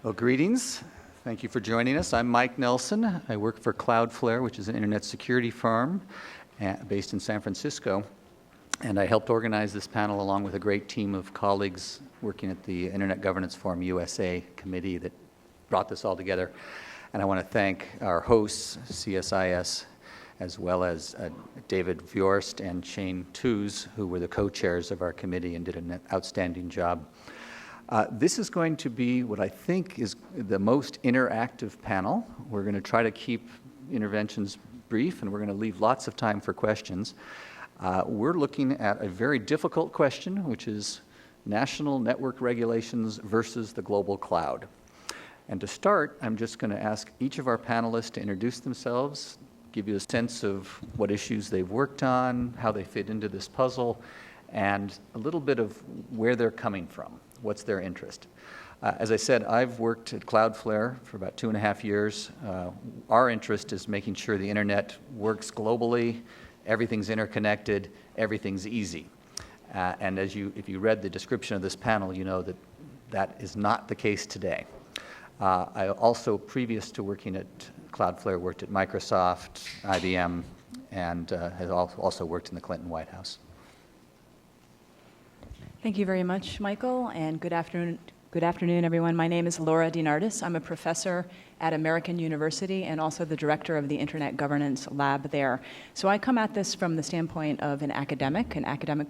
Well, greetings. Thank you for joining us. I'm Mike Nelson. I work for Cloudflare, which is an internet security firm based in San Francisco. And I helped organize this panel along with a great team of colleagues working at the Internet Governance Forum USA committee that brought this all together. And I want to thank our hosts, CSIS, as well as David Vjorst and Shane Tews, who were the co-chairs of our committee and did an outstanding job. This is going to be what I think is the most interactive panel. We're going to try to keep interventions brief, and we're going to leave lots of time for questions. We're looking at a very difficult question, which is national network regulations versus the global cloud. And to start, I'm just going to ask each of our panelists to introduce themselves, give you a sense of what issues they've worked on, how they fit into this puzzle, and a little bit of where they're coming from. What's their interest? As I said, I've worked at Cloudflare for about 2.5 years. Our interest is making sure the internet works globally, everything's interconnected, everything's easy. And if you read the description of this panel, you know that that is not the case today. I also, previous to working at Cloudflare, worked at Microsoft, IBM, and has also worked in the Clinton White House. Thank you very much, Michael, and good afternoon, everyone. My name is Laura DeNardis. I'm a professor at American University and also the director of the Internet Governance Lab there. So I come at this from the standpoint of an academic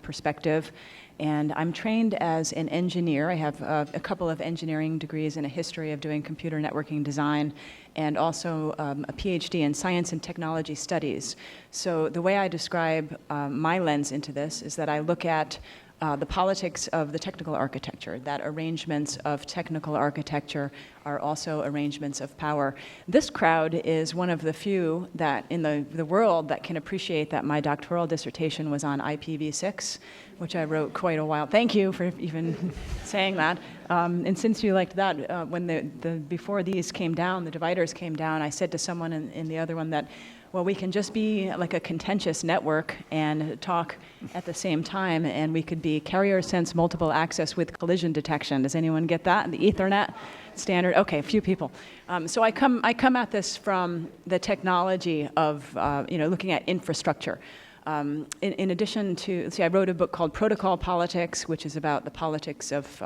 perspective, and I'm trained as an engineer. I have a couple of engineering degrees and a history of doing computer networking design, and also a PhD in science and technology studies. So the way I describe my lens into this is that I look at the politics of the technical architecture, that arrangements of technical architecture are also arrangements of power. This crowd is one of the few that in the world that can appreciate that my doctoral dissertation was on IPv6, which I wrote quite a while. Thank you for even saying that. And since you liked that, when before these came down, the dividers came down, I said to someone in the other one that, well, we can just be like a contentious network and talk at the same time, and we could be carrier sense multiple access with collision detection. Does anyone get that? The Ethernet standard? Okay, a few people. So I come at this from the technology of looking at infrastructure. In addition to, I wrote a book called Protocol Politics, which is about the politics of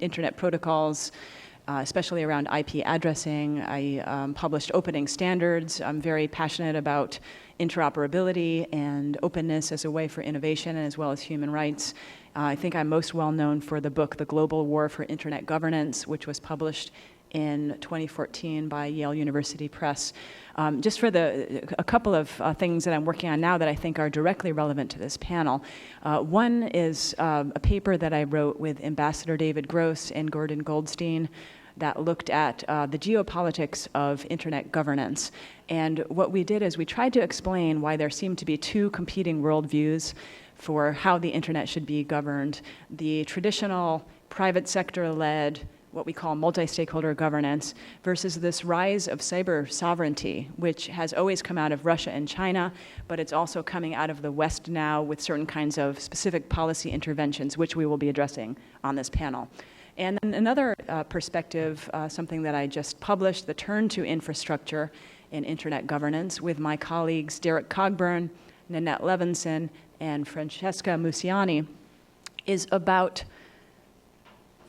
internet protocols, especially around IP addressing. I published opening standards. I'm very passionate about interoperability and openness as a way for innovation and as well as human rights. I think I'm most well known for the book, The Global War for Internet Governance, which was published in 2014 by Yale University Press. Just for a couple of things that I'm working on now that I think are directly relevant to this panel. One is a paper that I wrote with Ambassador David Gross and Gordon Goldstein that looked at the geopolitics of internet governance. And what we did is we tried to explain why there seemed to be two competing worldviews for how the internet should be governed. The traditional private sector-led, what we call multi-stakeholder governance, versus this rise of cyber sovereignty, which has always come out of Russia and China, but it's also coming out of the West now with certain kinds of specific policy interventions, which we will be addressing on this panel. And then another perspective, something that I just published, The Turn to Infrastructure in Internet Governance, with my colleagues Derek Cogburn, Nanette Levinson, and Francesca Musiani, is about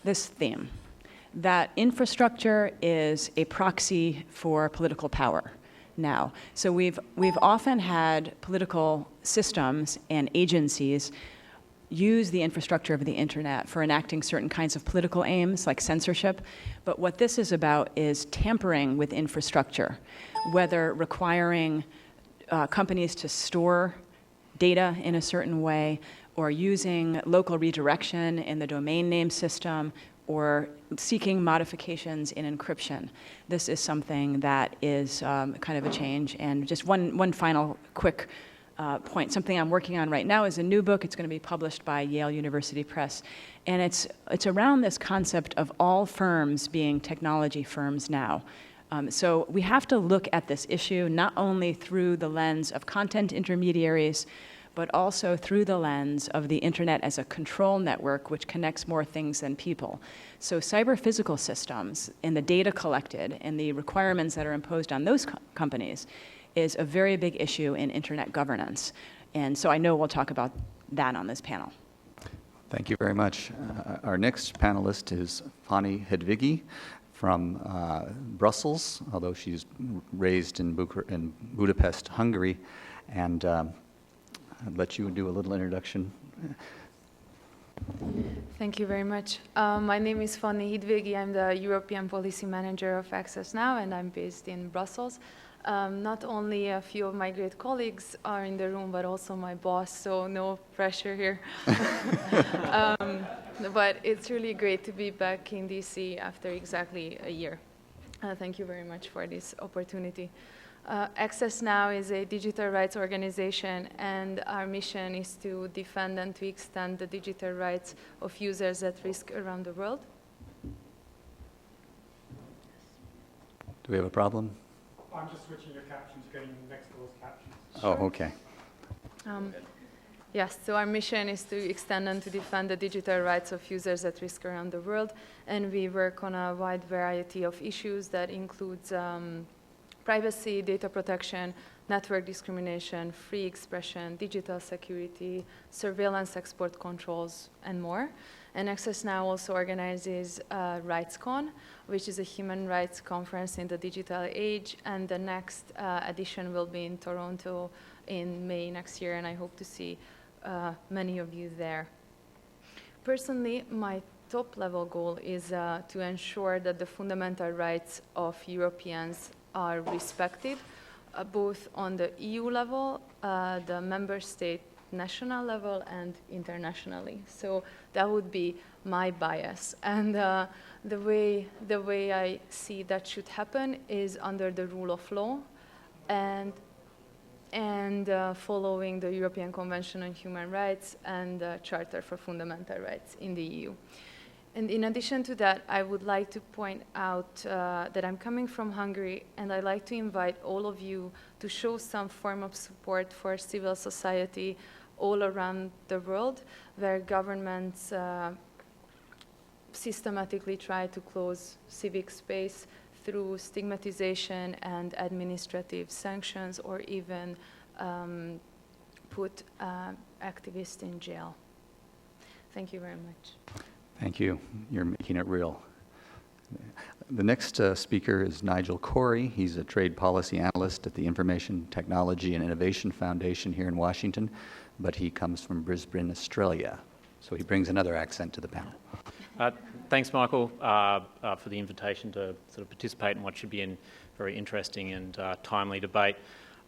this theme, that infrastructure is a proxy for political power now. So we've often had political systems and agencies use the infrastructure of the internet for enacting certain kinds of political aims, like censorship. But what this is about is tampering with infrastructure, whether requiring companies to store data in a certain way, or using local redirection in the domain name system, or seeking modifications in encryption. This is something that is kind of a change. And just one final quick point. Something I'm working on right now is a new book. It's going to be published by Yale University Press. And it's around this concept of all firms being technology firms now. So we have to look at this issue not only through the lens of content intermediaries, but also through the lens of the internet as a control network which connects more things than people. So cyber-physical systems and the data collected and the requirements that are imposed on those companies is a very big issue in internet governance. And so I know we'll talk about that on this panel. Thank you very much. Our next panelist is Fanny Hidvegi from Brussels, although she's raised in Budapest, Hungary. And I'll let you do a little introduction. Thank you very much. My name is Fanny Hidvegi. I'm the European Policy Manager of Access Now, and I'm based in Brussels. Not only a few of my great colleagues are in the room, but also my boss, so no pressure here. But it's really great to be back in DC after exactly a year. Thank you very much for this opportunity. Access Now is a digital rights organization, and our mission is to defend and to extend the digital rights of users at risk around the world. Do we have a problem? I'm just switching your captions, getting next to those captions. Oh, okay. Yes, so our mission is to extend and to defend the digital rights of users at risk around the world, and we work on a wide variety of issues that includes privacy, data protection, network discrimination, free expression, digital security, surveillance, export controls, and more. And Access Now also organizes RightsCon, which is a human rights conference in the digital age, and the next edition will be in Toronto in May next year, and I hope to see many of you there. Personally, my top-level goal is to ensure that the fundamental rights of Europeans are respected, both on the EU level, the member state national level, and internationally. So that would be my bias. And the way I see that should happen is under the rule of law and following the European Convention on Human Rights and the Charter for Fundamental Rights in the EU. And in addition to that, I would like to point out that I'm coming from Hungary, and I'd like to invite all of you to show some form of support for civil society all around the world, where governments systematically try to close civic space through stigmatization and administrative sanctions, or even put activists in jail. Thank you very much. Thank you. You're making it real. The next speaker is Nigel Cory. He's a trade policy analyst at the Information Technology and Innovation Foundation here in Washington, but he comes from Brisbane, Australia. So he brings another accent to the panel. Thanks, Michael, for the invitation to sort of participate in what should be a very interesting and timely debate.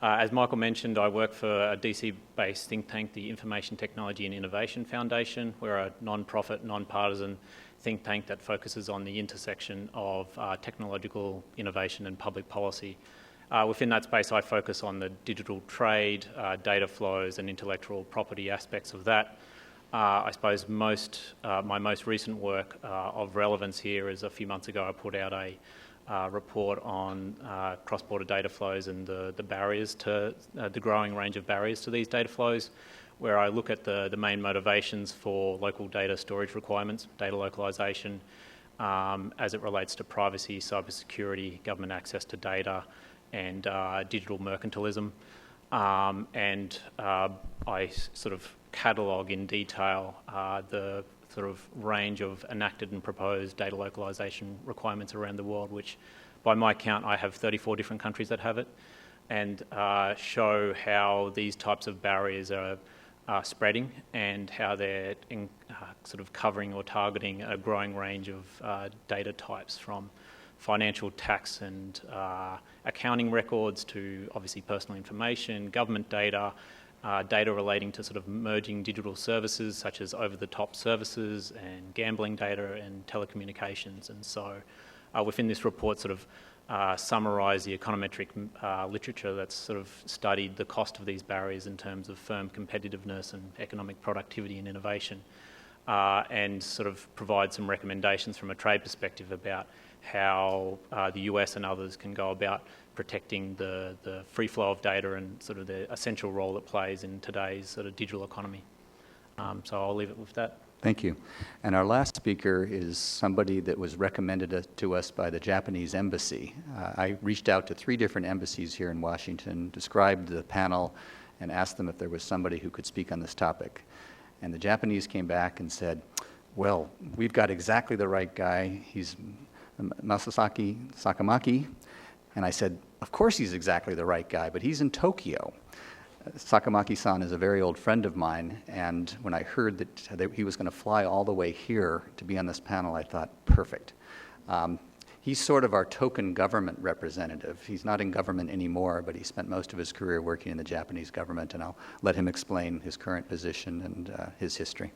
As Michael mentioned, I work for a DC-based think tank, the Information Technology and Innovation Foundation. We're a non-profit, non-partisan think tank that focuses on the intersection of technological innovation and public policy. Within that space, I focus on the digital trade, data flows, and intellectual property aspects of that. I suppose my most recent work of relevance here is a few months ago I put out a report on cross-border data flows and the barriers to the growing range of barriers to these data flows, where I look at the main motivations for local data storage requirements, data localization, as it relates to privacy, cybersecurity, government access to data, and digital mercantilism. And I sort of catalogue in detail the sort of range of enacted and proposed data localization requirements around the world, which by my count I have 34 different countries that have it, and show how these types of barriers are spreading and how they're sort of covering or targeting a growing range of data types, from financial, tax and accounting records to obviously personal information, government data, data relating to sort of merging digital services such as over-the-top services and gambling data and telecommunications. And so within this report sort of summarise the econometric literature that's sort of studied the cost of these barriers in terms of firm competitiveness and economic productivity and innovation. and sort of provide some recommendations from a trade perspective about how the US and others can go about protecting the free flow of data and sort of the essential role it plays in today's sort of digital economy. So I'll leave it with that. Thank you. And our last speaker is somebody that was recommended to us by the Japanese embassy. I reached out to 3 different embassies here in Washington, described the panel, and asked them if there was somebody who could speak on this topic. And the Japanese came back and said, well, we've got exactly the right guy. He's Masaaki Sakamaki. And I said, of course he's exactly the right guy, but he's in Tokyo. Sakamaki-san is a very old friend of mine, and when I heard that he was going to fly all the way here to be on this panel, I thought, perfect. He's sort of our token government representative. He's not in government anymore, but he spent most of his career working in the Japanese government, and I'll let him explain his current position and his history.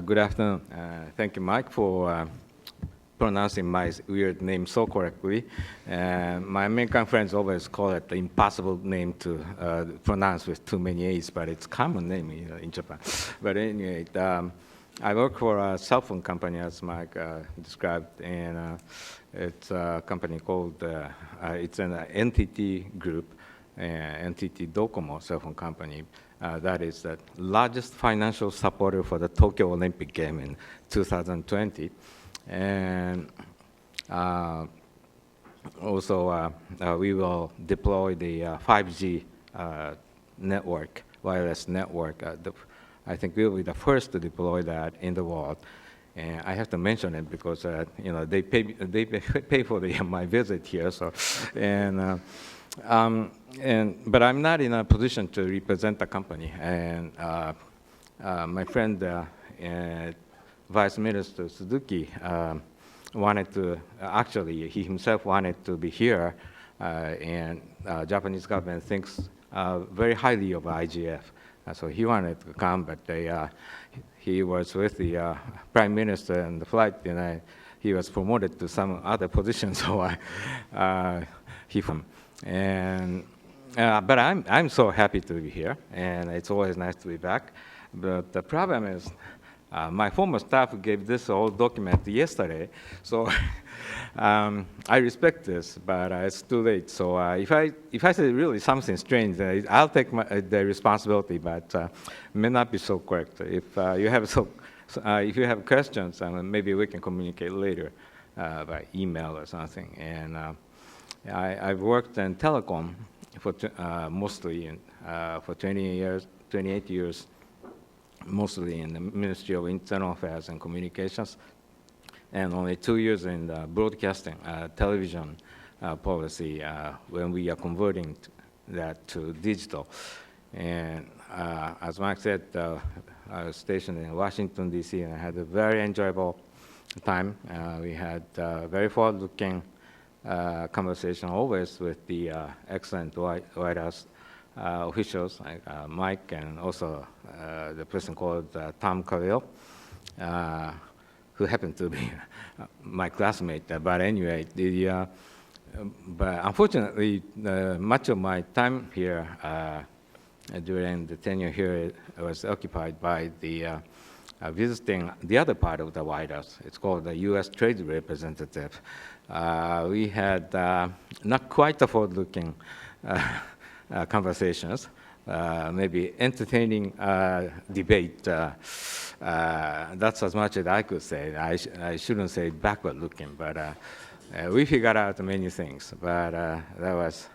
Good afternoon. Thank you, Mike, for pronouncing my weird name so correctly. My American friends always call it the impossible name to pronounce with too many A's, but it's a common name in Japan. But anyway, I work for a cell phone company, as Mike described, and it's a company called, it's an NTT group, NTT Docomo cell phone company. That is the largest financial supporter for the Tokyo Olympic game in 2020. And also, we will deploy the 5G network, wireless network. I think we'll be the first to deploy that in the world. And I have to mention it because they pay for my visit here. So, but I'm not in a position to represent the company. And my friend. Vice Minister Suzuki wanted to, actually, he himself wanted to be here, and Japanese government thinks very highly of IGF. So he wanted to come, but he was with the Prime Minister on the flight, and he was promoted to some other position, so he from. And, but I'm so happy to be here, and it's always nice to be back. But the problem is, my former staff gave this whole document yesterday, so I respect this, but it's too late. So if I say really something strange, I'll take the responsibility, but may not be so correct. If you have questions, maybe we can communicate later by email or something. And I've worked in telecom for mostly for 28 years. Mostly in the Ministry of Internal Affairs and Communications, and only 2 years in the broadcasting, television policy when we are converting that to digital. And as Mike said, I was stationed in Washington, D.C., and I had a very enjoyable time. We had very forward-looking conversation always with the excellent White House officials, like Mike, and also the person called Tom Khalil, who happened to be my classmate. But anyway, but unfortunately, much of my time here during the tenure here was occupied by the visiting the other part of the White House. It's called the U.S. Trade Representative. We had not quite the forward-looking conversations, maybe entertaining debate. That's as much as I could say. I shouldn't say backward-looking, but we figured out many things. But that was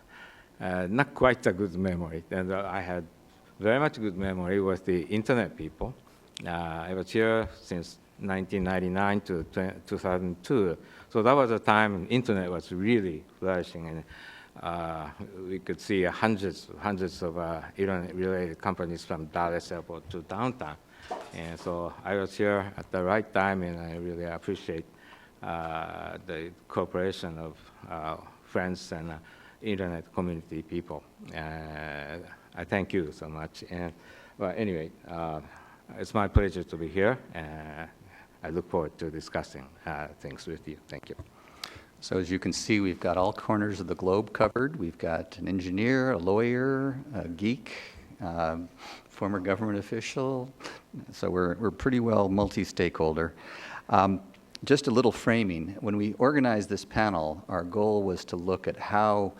not quite a good memory. And I had very much good memory with the internet people. I was here since 1999 to 2002. So that was a time internet was really flourishing, and we could see hundreds of internet-related companies from Dallas Airport to downtown. And so I was here at the right time, and I really appreciate the cooperation of friends and internet community people. I thank you so much. And well, anyway, it's my pleasure to be here. I look forward to discussing things with you. Thank you. So as you can see, we've got all corners of the globe covered. We've got an engineer, a lawyer, a geek, former government official. So we're pretty well multi-stakeholder. Just a little framing. When we organized this panel, our goal was to look at how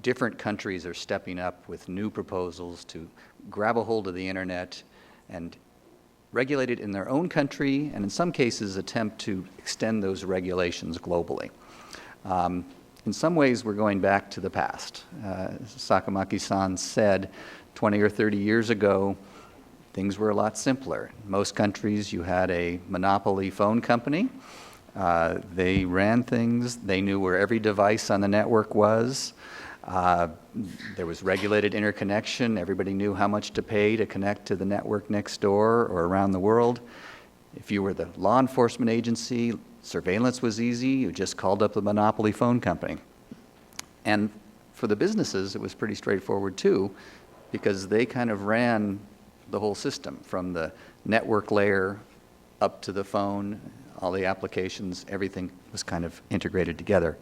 different countries are stepping up with new proposals to grab a hold of the internet and regulate it in their own country, and in some cases attempt to extend those regulations globally. In some ways, we're going back to the past. Sakamaki-san said 20 or 30 years ago, things were a lot simpler. In most countries, you had a monopoly phone company. They ran things. They knew where every device on the network was. There was regulated interconnection. Everybody knew how much to pay to connect to the network next door or around the world. If you were the law enforcement agency, surveillance was easy. You just called up the monopoly phone company. And for the businesses, it was pretty straightforward too, because they kind of ran the whole system from the network layer up to the phone, all the applications, everything was kind of integrated together.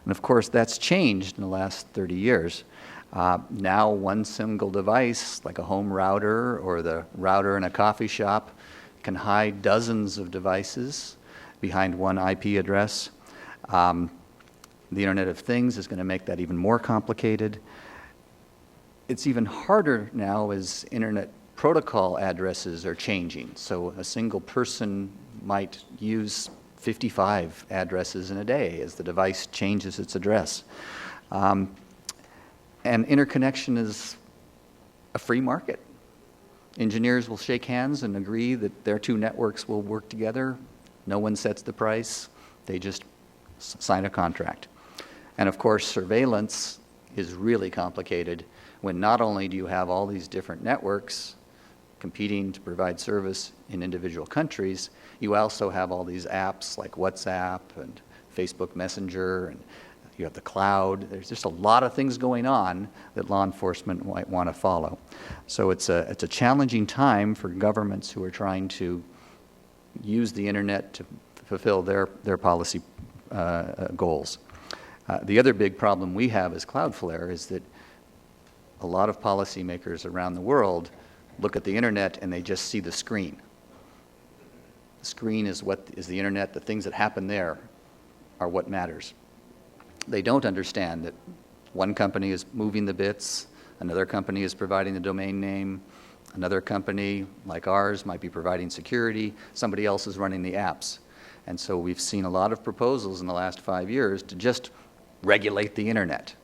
And of course, that's changed in the last 30 years. Now, one single device, like a home router or the router in a coffee shop, can hide dozens of devices behind one IP address. The Internet of Things is going to make that even more complicated. It's even harder now as Internet protocol addresses are changing. So a single person might use 55 addresses in a day as the device changes its address. And interconnection is a free market. Engineers will shake hands and agree that their two networks will work together. No one sets the price. They just sign a contract. And of course, surveillance is really complicated when not only do you have all these different networks competing to provide service in individual countries, you also have all these apps like WhatsApp and Facebook Messenger, and you have the cloud. There's just a lot of things going on that law enforcement might want to follow. So it's a challenging time for governments who are trying to use the internet to fulfill their policy goals. The other big problem we have as Cloudflare is that a lot of policymakers around the world look at the internet and they just see the screen. The screen is what is the internet. The things that happen there are what matters. They don't understand that one company is moving the bits, another company is providing the domain name, another company like ours might be providing security, somebody else is running the apps. And so we've seen a lot of proposals in the last 5 years to just regulate the internet,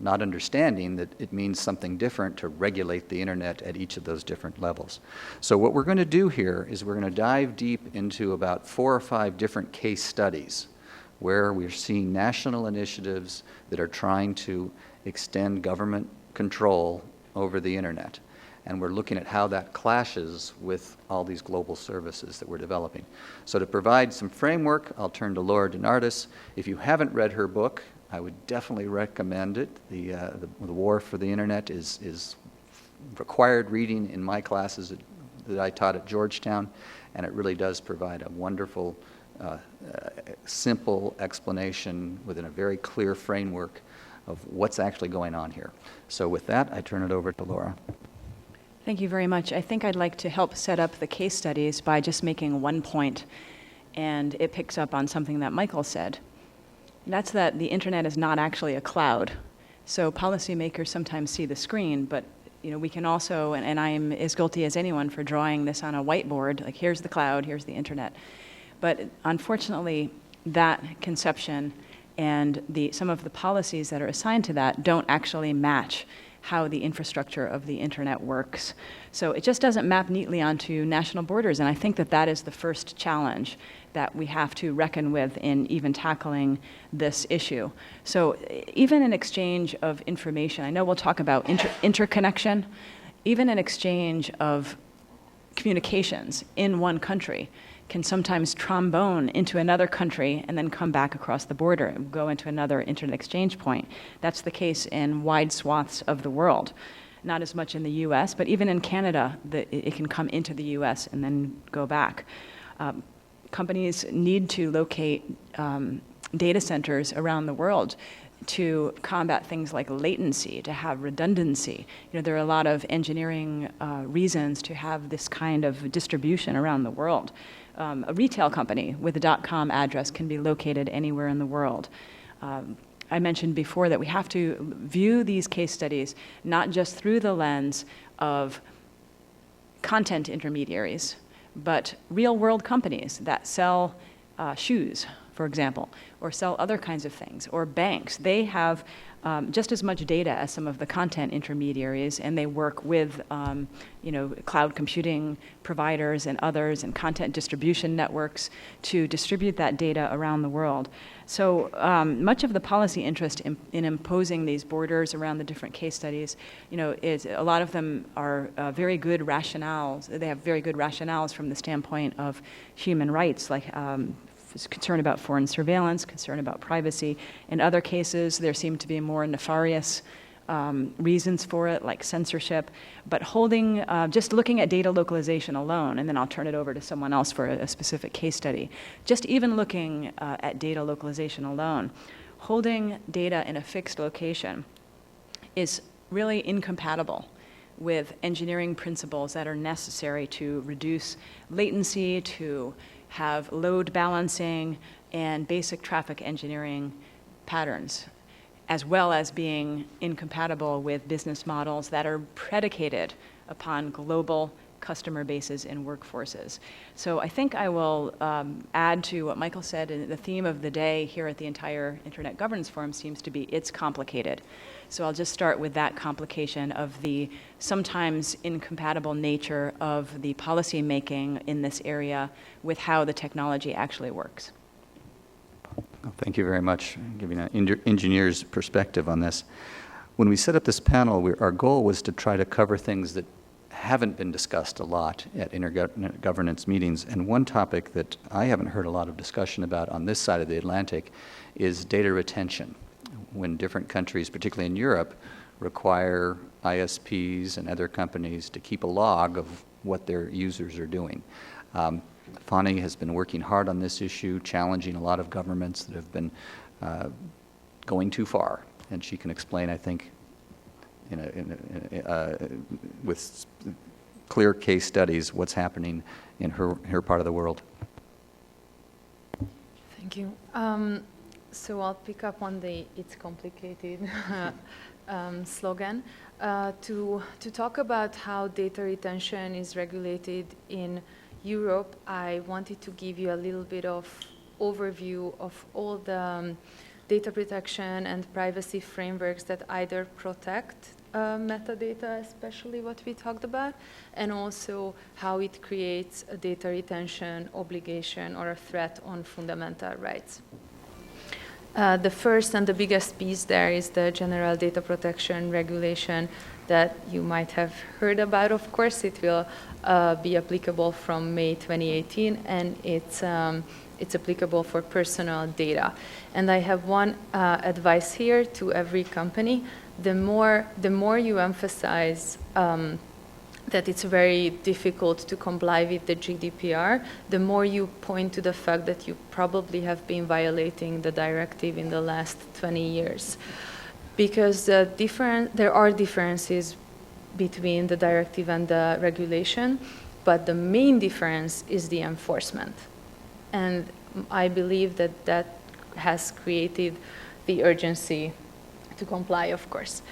not understanding that it means something different to regulate the internet at each of those different levels. So what we're going to do here is we're going to dive deep into about 4 or 5 different case studies where we're seeing national initiatives that are trying to extend government control over the internet. And we're looking at how that clashes with all these global services that we're developing. So to provide some framework, I'll turn to Laura DeNardis. If you haven't read her book, I would definitely recommend it. The War for the Internet is required reading in my classes that I taught at Georgetown, and it really does provide a wonderful, simple explanation within a very clear framework of what's actually going on here. So with that, I turn it over to Laura. Thank you very much. I think I'd like to help set up the case studies by just making one point, and it picks up on something that Michael said. That's that the internet is not actually a cloud. So policymakers sometimes see the screen, but we can also, and I'm as guilty as anyone for drawing this on a whiteboard, like here's the cloud, here's the internet. But unfortunately, that conception and some of the policies that are assigned to that don't actually match how the infrastructure of the internet works. So it just doesn't map neatly onto national borders, and I think that is the first challenge that we have to reckon with in even tackling this issue. So even an exchange of information, I know we'll talk about interconnection, even an exchange of communications in one country can sometimes trombone into another country and then come back across the border and go into another internet exchange point. That's the case in wide swaths of the world. Not as much in the US, but even in Canada, it can come into the US and then go back. Companies need to locate data centers around the world. to combat things like latency, to have redundancy. There are a lot of engineering reasons to have this kind of distribution around the world. A retail company with a .com address can be located anywhere in the world. I mentioned before that we have to view these case studies not just through the lens of content intermediaries, but real-world companies that sell shoes, for example, or sell other kinds of things, or banks. They have just as much data as some of the content intermediaries, and they work with cloud computing providers and others and content distribution networks to distribute that data around the world. So much of the policy interest in imposing these borders around the different case studies, is a lot of them are very good rationales. They have very good rationales from the standpoint of human rights, like concern about foreign surveillance, concern about privacy. In other cases, there seem to be more nefarious reasons for it, like censorship. But just looking at data localization alone, and then I'll turn it over to someone else for a specific case study. Just even looking at data localization alone, holding data in a fixed location is really incompatible with engineering principles that are necessary to reduce latency, to have load balancing and basic traffic engineering patterns, as well as being incompatible with business models that are predicated upon global customer bases and workforces. So I think I will add to what Michael said, and the theme of the day here at the entire Internet Governance Forum seems to be it's complicated. So I'll just start with that complication of the sometimes incompatible nature of the policy making in this area with how the technology actually works. Well, thank you very much for giving an engineer's perspective on this. When we set up this panel, our goal was to try to cover things that haven't been discussed a lot at intergovernance meetings. And one topic that I haven't heard a lot of discussion about on this side of the Atlantic is data retention. When different countries, particularly in Europe, require ISPs and other companies to keep a log of what their users are doing. Fanny has been working hard on this issue, challenging a lot of governments that have been going too far. And she can explain, I think, with clear case studies, what's happening in her part of the world. Thank you. So I'll pick up on the "it's complicated" slogan to talk about how data retention is regulated in Europe. I wanted to give you a little bit of overview of all the data protection and privacy frameworks that either protect metadata, especially what we talked about, and also how it creates a data retention obligation or a threat on fundamental rights. The first and the biggest piece there is the General Data Protection Regulation that you might have heard about. Of course, it will be applicable from May 2018, and it's applicable for personal data. And I have one advice here to every company. The more you emphasize that it's very difficult to comply with the GDPR, the more you point to the fact that you probably have been violating the directive in the last 20 years. Because there are differences between the directive and the regulation, but the main difference is the enforcement. And I believe that that has created the urgency to comply, of course.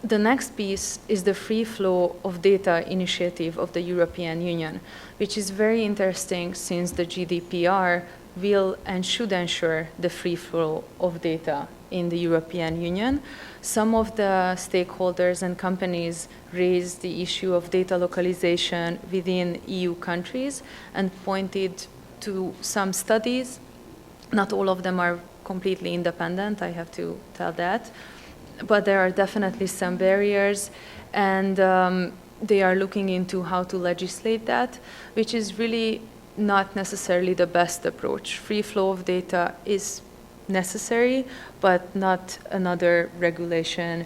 The next piece is the Free Flow of Data initiative of the European Union, which is very interesting since the GDPR will and should ensure the free flow of data in the European Union. Some of the stakeholders and companies raised the issue of data localization within EU countries and pointed to some studies. Not all of them are completely independent, I have to tell that. But there are definitely some barriers, and they are looking into how to legislate that, which is really not necessarily the best approach. Free flow of data is necessary, but not another regulation.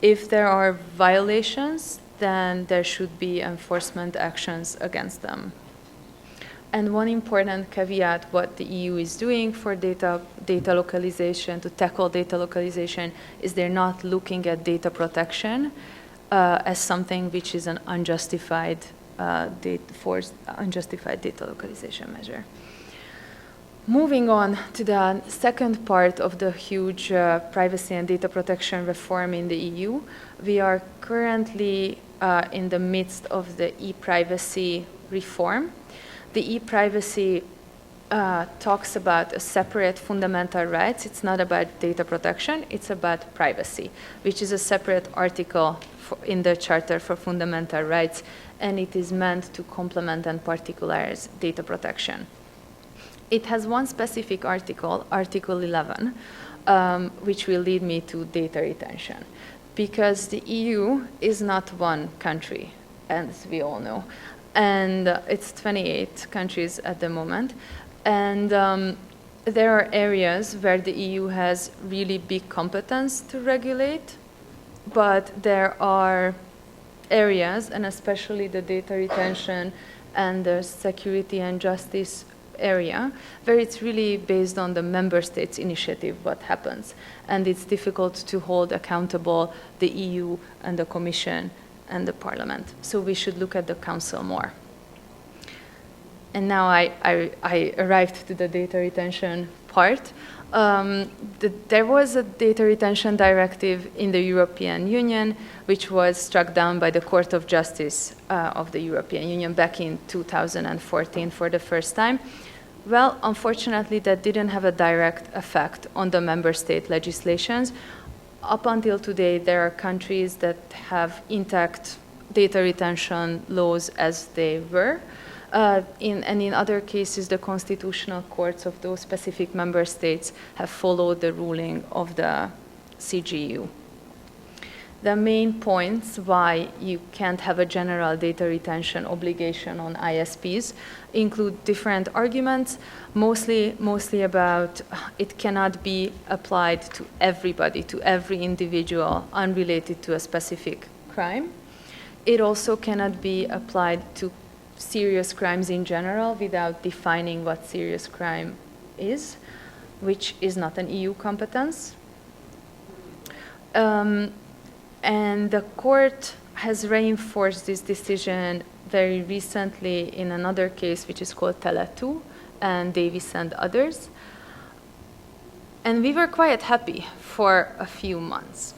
If there are violations, then there should be enforcement actions against them. And one important caveat what the EU is doing for data localization, to tackle data localization, is they're not looking at data protection as something which is an unjustified data localization measure. Moving on to the second part of the huge privacy and data protection reform in the EU, we are currently in the midst of the e-privacy reform. The e-privacy talks about a separate fundamental rights. It's not about data protection, it's about privacy, which is a separate article in the Charter for Fundamental Rights, and it is meant to complement and particularize data protection. It has one specific article, Article 11, which will lead me to data retention. Because the EU is not one country, as we all know. And it's 28 countries at the moment. And there are areas where the EU has really big competence to regulate, but there are areas, and especially the data retention and the security and justice area, where it's really based on the member states' initiative what happens. And it's difficult to hold accountable the EU and the Commission and the Parliament. So we should look at the Council more. And now I arrived to the data retention part. There was a data retention directive in the European Union, which was struck down by the Court of Justice of the European Union back in 2014 for the first time. Well, unfortunately, that didn't have a direct effect on the member state legislations. Up until today, there are countries that have intact data retention laws as they were. And in other cases, the constitutional courts of those specific member states have followed the ruling of the CJEU. The main points why you can't have a general data retention obligation on ISPs include different arguments, mostly about it cannot be applied to everybody, to every individual unrelated to a specific crime. It also cannot be applied to serious crimes in general without defining what serious crime is, which is not an EU competence. And the court has reinforced this decision very recently in another case, which is called Tele2 and Davis and others. And we were quite happy for a few months.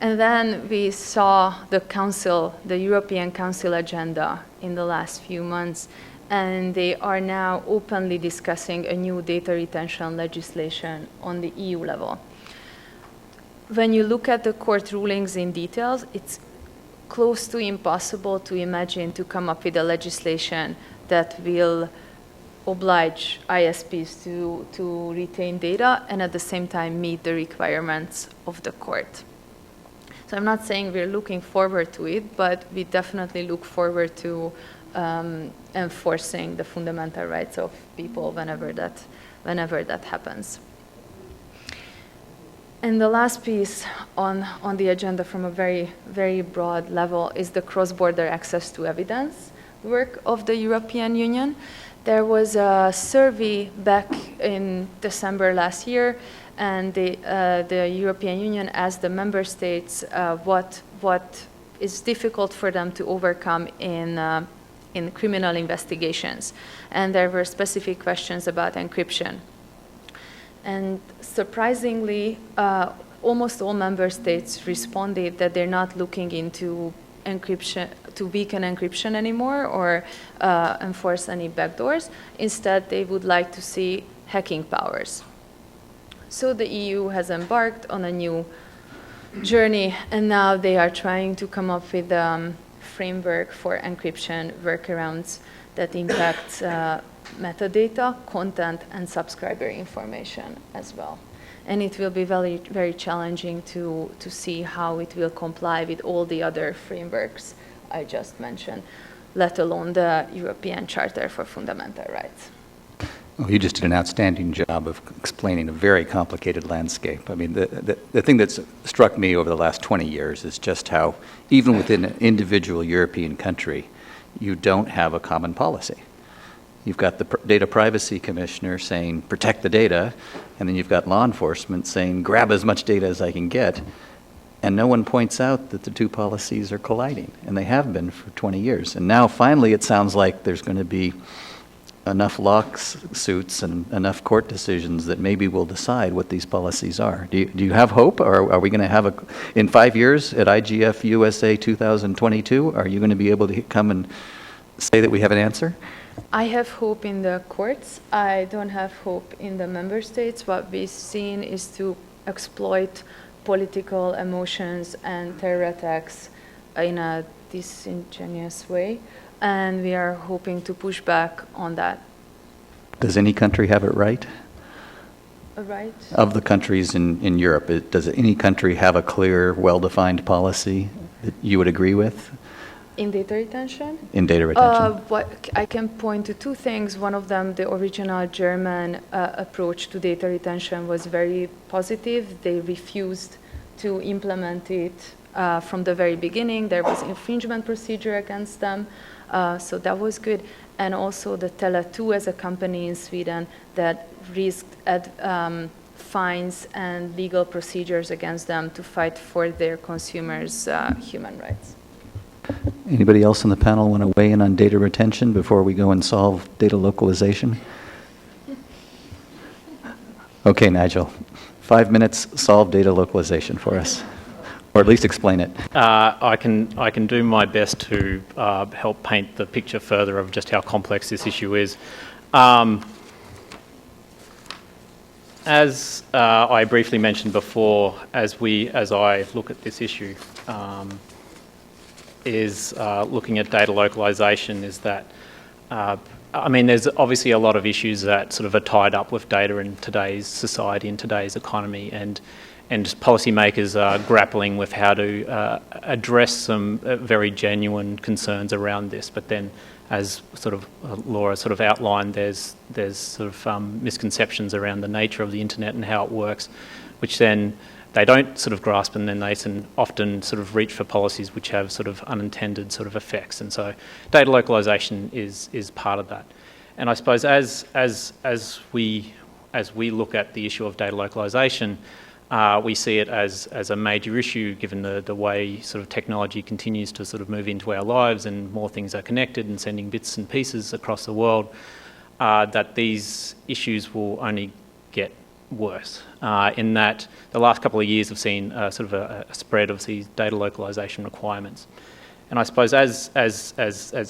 And then we saw the Council, the European Council agenda in the last few months, and they are now openly discussing a new data retention legislation on the EU level. When you look at the court rulings in details, it's close to impossible to imagine to come up with a legislation that will oblige ISPs to retain data and at the same time meet the requirements of the court. So I'm not saying we're looking forward to it, but we definitely look forward to enforcing the fundamental rights of people whenever that happens. And the last piece on the agenda from a very, very broad level is the cross-border access to evidence work of the European Union. There was a survey back in December last year, and the European Union asked the member states what is difficult for them to overcome in criminal investigations. And there were specific questions about encryption. And surprisingly, almost all member states responded that they're not looking into encryption, to weaken encryption anymore or enforce any backdoors. Instead, they would like to see hacking powers. So the EU has embarked on a new journey, and now they are trying to come up with a framework for encryption workarounds that impact metadata, content, and subscriber information as well. And it will be very, very challenging to see how it will comply with all the other frameworks I just mentioned, let alone the European Charter for Fundamental Rights. Well, you just did an outstanding job of explaining a very complicated landscape. I mean, the thing that's struck me over the last 20 years is just how, even within an individual European country, you don't have a common policy. You've got the data privacy commissioner saying, protect the data, and then you've got law enforcement saying, grab as much data as I can get. And no one points out that the two policies are colliding, and they have been for 20 years. And now finally it sounds like there's going to be enough lawsuits and enough court decisions that maybe we'll decide what these policies are. Do you have hope, or are we going to have in 5 years at IGF USA 2022, are you going to be able to come and say that we have an answer? I have hope in the courts. I don't have hope in the member states. What we've seen is to exploit political emotions and terror attacks in a disingenuous way. And we are hoping to push back on that. Does any country have it right? Right? Of the countries in Europe, does any country have a clear, well-defined policy that you would agree with? In data retention? In data retention. What I can point to two things. One of them, the original German approach to data retention was very positive. They refused to implement it from the very beginning. There was infringement procedure against them. So that was good. And also the Tele2 as a company in Sweden that risked fines and legal procedures against them to fight for their consumers' human rights. Anybody else on the panel want to weigh in on data retention before we go and solve data localization? Okay, Nigel. 5 minutes, solve data localization for us. Or at least explain it. I can do my best to help paint the picture further of just how complex this issue is. As I briefly mentioned before, as I look at this issue, is looking at data localization is that, I mean, there's obviously a lot of issues that sort of are tied up with data in today's society, in today's economy, and policymakers are grappling with how to address some very genuine concerns around this. But then, as sort of Laura sort of outlined, there's sort of misconceptions around the nature of the internet and how it works, which then they don't sort of grasp, and then they can often sort of reach for policies which have sort of unintended sort of effects. And so data localization is part of that. And I suppose as we look at the issue of data localization, we see it as a major issue given the way sort of technology continues to sort of move into our lives and more things are connected and sending bits and pieces across the world, that these issues will only get worse. In that the last couple of years have seen sort of a spread of these data localization requirements. And I suppose as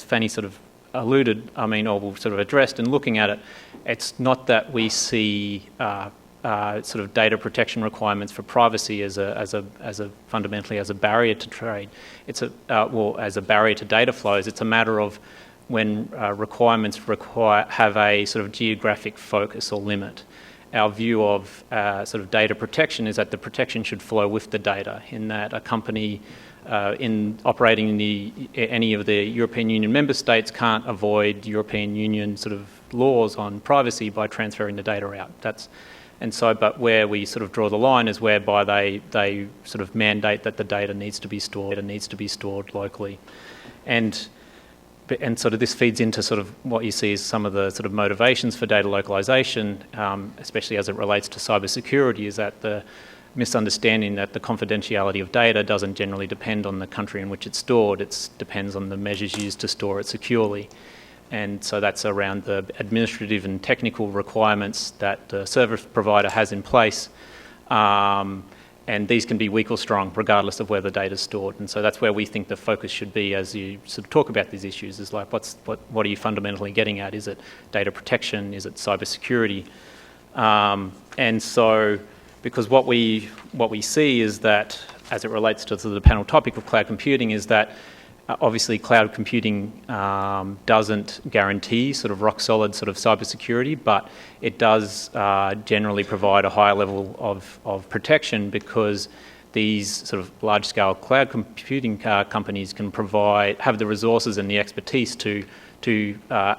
Fanny sort of alluded, I mean, or sort of addressed in looking at it, it's not that we see sort of data protection requirements for privacy as a fundamentally as a barrier to trade. It's as a barrier to data flows. It's a matter of when requirements have a sort of geographic focus or limit. Our view of sort of data protection is that the protection should flow with the data, in that a company in operating in any of the European Union member states can't avoid European Union sort of laws on privacy by transferring the data out. But where we sort of draw the line is whereby they sort of mandate that the data needs to be stored locally. And sort of this feeds into sort of what you see as some of the sort of motivations for data localization, especially as it relates to cybersecurity, is that the misunderstanding that the confidentiality of data doesn't generally depend on the country in which it's stored. It depends on the measures used to store it securely. And so that's around the administrative and technical requirements that the service provider has in place. And these can be weak or strong, regardless of where the data is stored. And so that's where we think the focus should be as you sort of talk about these issues, is like, what are you fundamentally getting at? Is it data protection? Is it cybersecurity? And so, because what we see is that, as it relates to the panel topic of cloud computing, is that obviously cloud computing doesn't guarantee sort of rock solid sort of cybersecurity, but it does generally provide a higher level of protection, because these sort of large scale cloud computing companies can have the resources and the expertise to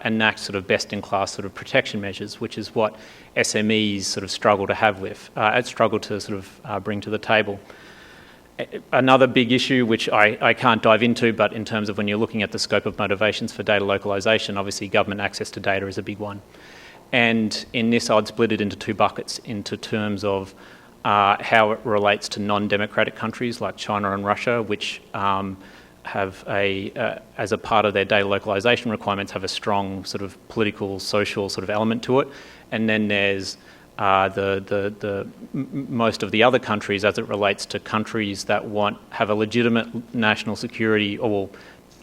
enact sort of best in class sort of protection measures, which is what SMEs sort of struggle to have with, struggle to sort of bring to the table. Another big issue, which I can't dive into, but in terms of when you're looking at the scope of motivations for data localization, obviously government access to data is a big one. And in this, I'd split it into two buckets into terms of how it relates to non-democratic countries like China and Russia, which have as a part of their data localization requirements, have a strong sort of political, social sort of element to it. And then there's most of the other countries as it relates to countries that have a legitimate national security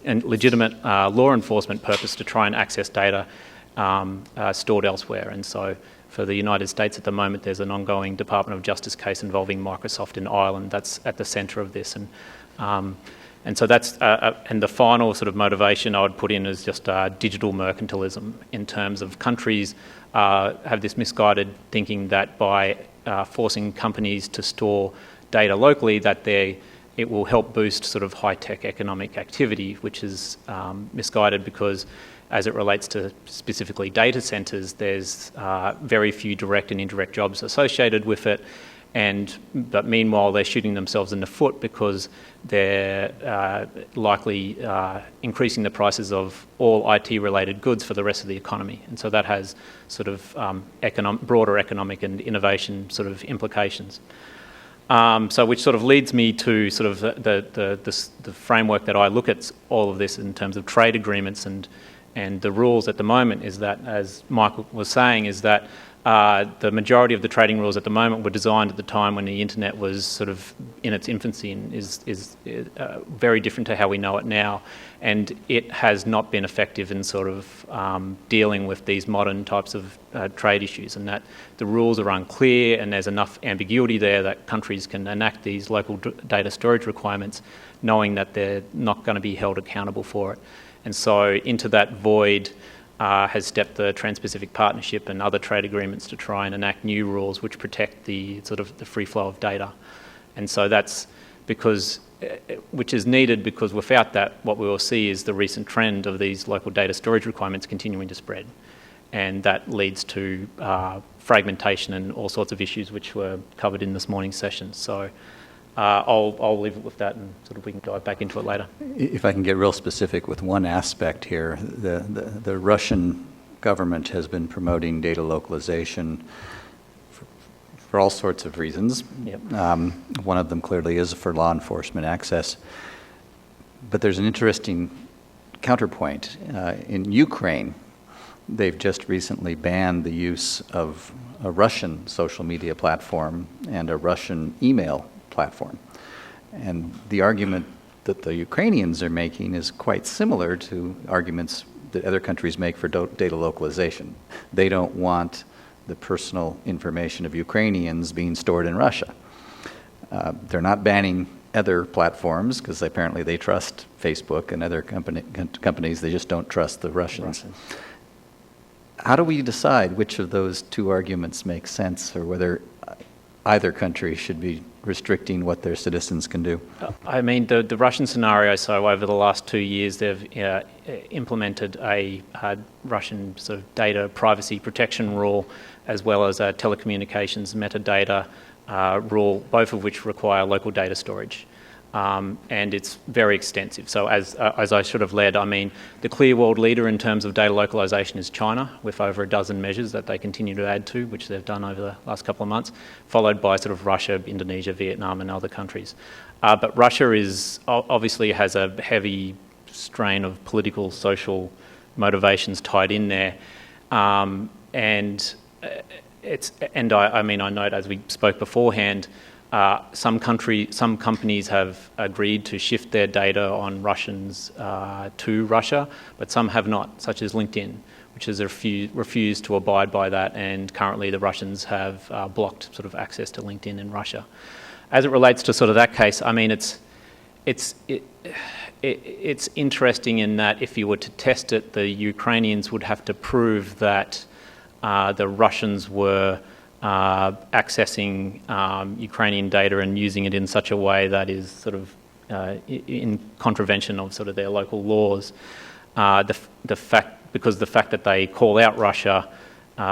and legitimate law enforcement purpose to try and access data stored elsewhere. And so for the United States at the moment, there's an ongoing Department of Justice case involving Microsoft in Ireland that's at the centre of this. And so that's, and the final sort of motivation I would put in is just digital mercantilism in terms of countries have this misguided thinking that by forcing companies to store data locally, that it will help boost sort of high-tech economic activity, which is misguided because as it relates to specifically data centres, there's very few direct and indirect jobs associated with it. But meanwhile, they're shooting themselves in the foot because they're likely increasing the prices of all IT-related goods for the rest of the economy. And so that has sort of broader economic and innovation sort of implications. So which sort of leads me to sort of the framework that I look at all of this in terms of trade agreements and the rules at the moment is that, as Michael was saying, is that the majority of the trading rules at the moment were designed at the time when the internet was sort of in its infancy and is very different to how we know it now. And it has not been effective in sort of dealing with these modern types of trade issues, and that the rules are unclear and there's enough ambiguity there that countries can enact these local data storage requirements knowing that they're not going to be held accountable for it. And so into that void has stepped the Trans-Pacific Partnership and other trade agreements to try and enact new rules which protect the sort of the free flow of data. And so that's which is needed because without that, what we will see is the recent trend of these local data storage requirements continuing to spread. And that leads to fragmentation and all sorts of issues which were covered in this morning's session. So I'll leave it with that and sort of we can dive back into it later. If I can get real specific with one aspect here, the Russian government has been promoting data localization for all sorts of reasons. Yep. One of them clearly is for law enforcement access. But there's an interesting counterpoint. In Ukraine, they've just recently banned the use of a Russian social media platform and a Russian email platform. And the argument that the Ukrainians are making is quite similar to arguments that other countries make for data localization. They don't want the personal information of Ukrainians being stored in Russia. They're not banning other platforms because apparently they trust Facebook and other companies. They just don't trust the Russians. How do we decide which of those two arguments make sense, or whether either country should be restricting what their citizens can do? I mean, the Russian scenario, so over the last 2 years, they've implemented a Russian sort of data privacy protection rule, as well as a telecommunications metadata rule, both of which require local data storage. And it's very extensive. So as I should have led, I mean, the clear world leader in terms of data localization is China, with over a dozen measures that they continue to add to, which they've done over the last couple of months, followed by sort of Russia, Indonesia, Vietnam, and other countries. But Russia obviously has a heavy strain of political, social motivations tied in there. I note, as we spoke beforehand, some companies have agreed to shift their data on Russians to Russia, but some have not, such as LinkedIn, which has refused to abide by that, and currently the Russians have blocked sort of access to LinkedIn in Russia. As it relates to sort of that case, I mean, it's interesting in that if you were to test it, the Ukrainians would have to prove that the Russians were accessing Ukrainian data and using it in such a way that is sort of in contravention of sort of their local laws. Because the fact that they call out Russia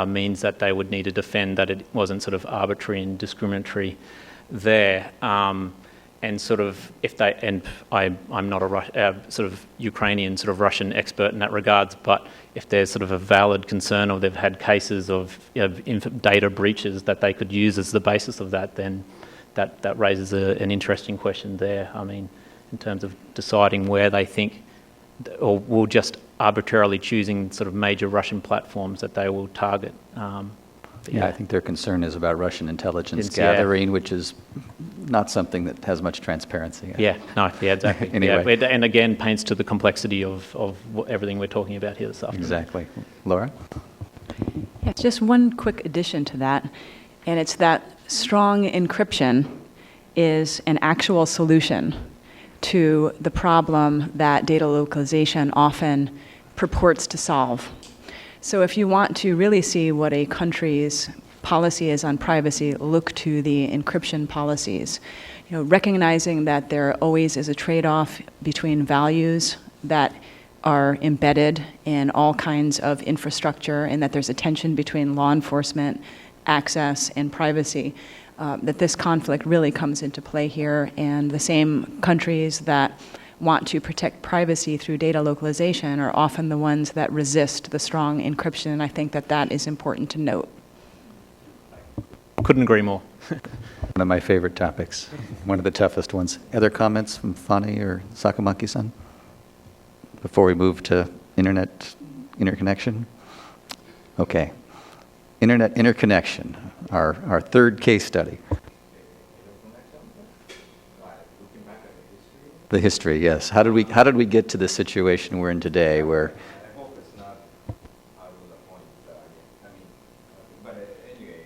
means that they would need to defend that it wasn't sort of arbitrary and discriminatory there. and sort of I'm not a sort of Ukrainian sort of Russian expert in that regards, but if there's sort of a valid concern or they've had cases of data breaches that they could use as the basis of that, then that raises an interesting question there. I mean, in terms of deciding where they think, or will just arbitrarily choosing sort of major Russian platforms that they will target. Yeah, I think their concern is about Russian intelligence gathering, which is not something that has much transparency. Exactly. Anyway. And again, paints to the complexity of everything we're talking about here this afternoon. Exactly. Laura? Yeah, just one quick addition to that, and it's that strong encryption is an actual solution to the problem that data localization often purports to solve. So if you want to really see what a country's policy is on privacy, look to the encryption policies. Recognizing that there always is a trade-off between values that are embedded in all kinds of infrastructure and that there's a tension between law enforcement, access, and privacy, that this conflict really comes into play here, and the same countries that want to protect privacy through data localization are often the ones that resist the strong encryption, and I think that is important to note. Couldn't agree more. One of my favorite topics, one of the toughest ones. Other comments from Fanny or Sakamaki-san before we move to internet interconnection? Okay. Internet interconnection, our third case study. The history, yes. How did we get to the situation we're in today, where? I hope it's not out of the point. But anyway,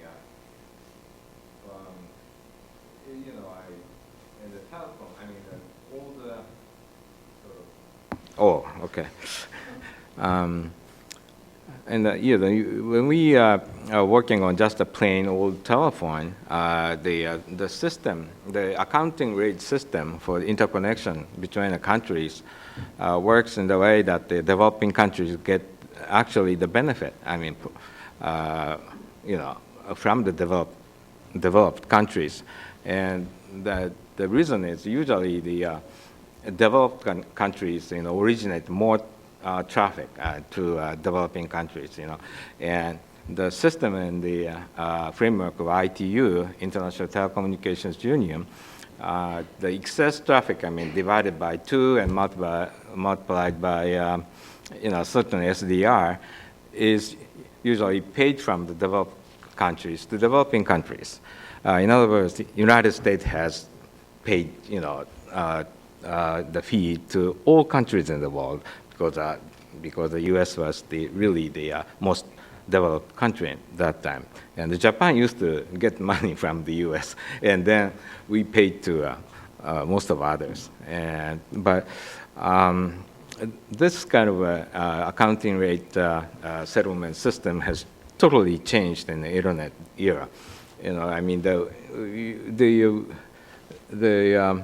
in the telephone, all the sort of. Oh, okay. When we are working on just a plain old telephone, the system, the accounting rate system for interconnection between the countries works in the way that the developing countries get actually the benefit. From the developed countries, and the reason is usually the developed countries originate more traffic to developing countries, and the system in the framework of ITU, International Telecommunications Union, the excess traffic, divided by 2 and multiplied by, certain SDR, is usually paid from the developed countries to developing countries. In other words, the United States has paid, the fee to all countries in the world, because the U.S. was really the most developed country at that time. And Japan used to get money from the U.S., and then we paid to most of others. But this kind of accounting rate settlement system has totally changed in the internet era. The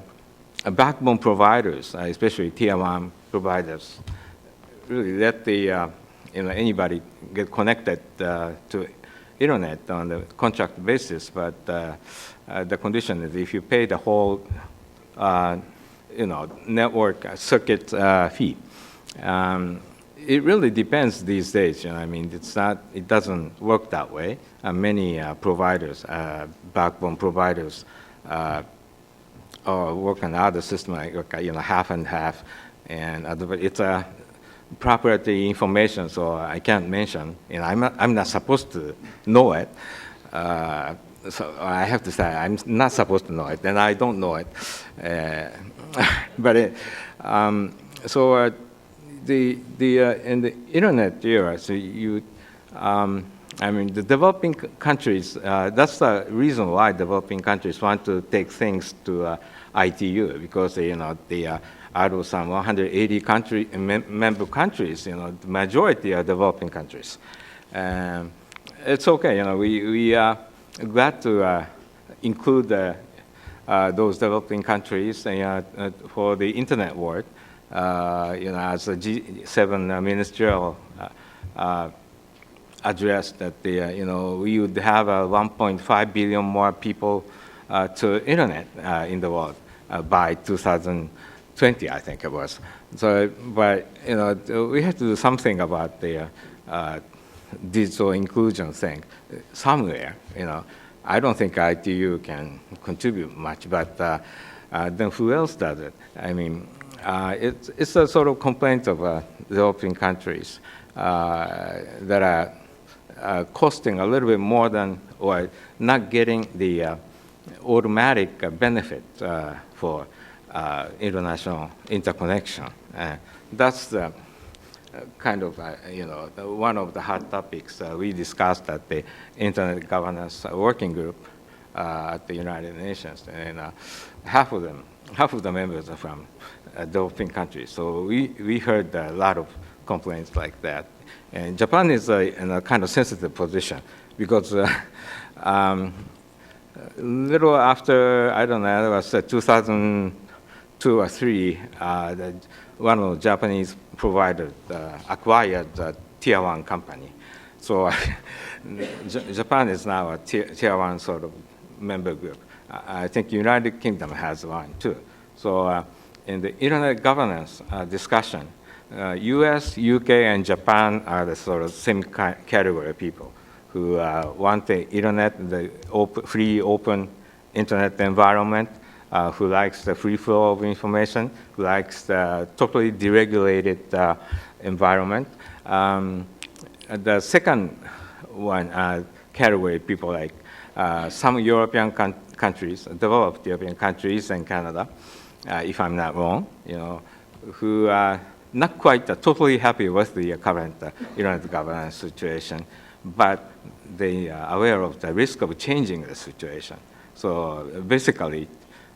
backbone providers, especially Tier 1 providers, really let anybody get connected to internet on the contract basis, but the condition is if you pay the whole network circuit fee. It really depends these days. It doesn't work that way. Many providers, backbone providers, work on other system like half and half, and it's a proprietary information, so I can't mention, and I'm not supposed to know it. So I have to say I'm not supposed to know it, and I don't know it. In the internet era, so the developing countries. That's the reason why developing countries want to take things to ITU, because they out of some 180 member countries, the majority are developing countries. It's okay, we are glad to include those developing countries for the internet world, as a G7 ministerial address that we would have 1.5 billion more people to internet in the world. by 2020, I think it was. So, but we have to do something about the digital inclusion thing somewhere. I don't think ITU can contribute much, but then who else does it? I mean, it's a sort of complaint of developing countries that are costing a little bit more than, or not getting the automatic benefit for international interconnection. That's the kind of, one of the hot topics we discussed at the Internet Governance Working Group at the United Nations. And half of the members are from developing countries. So we heard a lot of complaints like that. And Japan is in a kind of sensitive position because little after, I don't know, it was 2002 or 3, one of the Japanese providers acquired a tier 1 company. So Japan is now a tier 1 sort of member group. I think United Kingdom has one too. So in the internet governance discussion, US, UK, and Japan are the sort of same category of people who want the internet, the free, open internet environment, who likes the free flow of information, who likes the totally deregulated environment. The second one category, people like some European countries, developed European countries and Canada, if I'm not wrong, who are not quite totally happy with the current internet governance situation, but they are aware of the risk of changing the situation. So basically,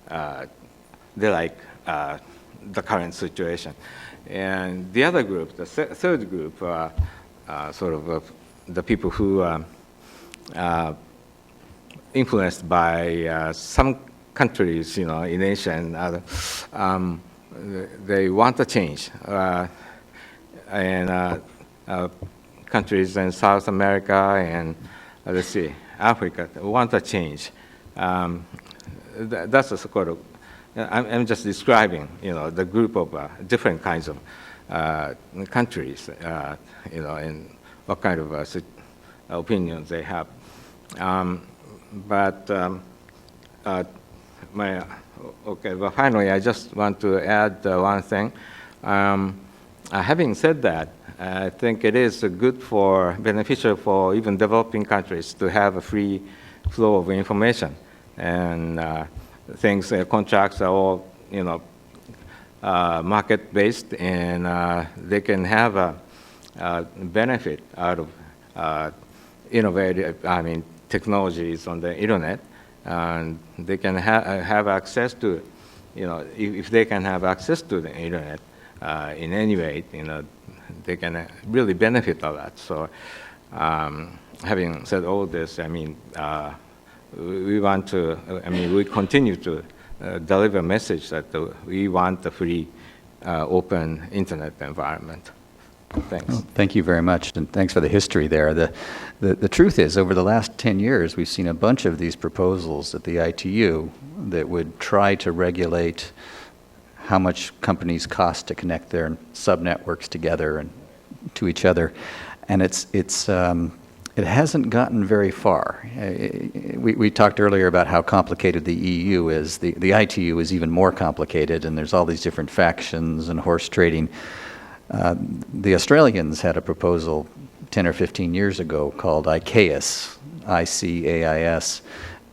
they like the current situation. And the other group, the third group, sort of the people who are influenced by some countries, in Asia and other, they want a change. And countries in South America and, let's see, Africa want a change. That's a sort of, I'm just describing, the group of different kinds of countries, and what kind of opinions they have. Well, finally, I just want to add one thing. Having said that, I think it is beneficial for even developing countries to have a free flow of information. And contracts are all, market-based, and they can have a benefit out of innovative, technologies on the internet, and they can have access to, if they can have access to the internet in any way, they can really benefit a lot. So, having said all this, we want to, we continue to deliver a message that we want a free, open internet environment. Thanks. Well, thank you very much, and thanks for the history there. The truth is, over the last 10 years, we've seen a bunch of these proposals at the ITU that would try to regulate how much companies cost to connect their subnetworks together and to each other, and it hasn't gotten very far. We talked earlier about how complicated the EU is. The ITU is even more complicated, and there's all these different factions and horse trading. The Australians had a proposal 10 or 15 years ago called ICAIS, I-C-A-I-S,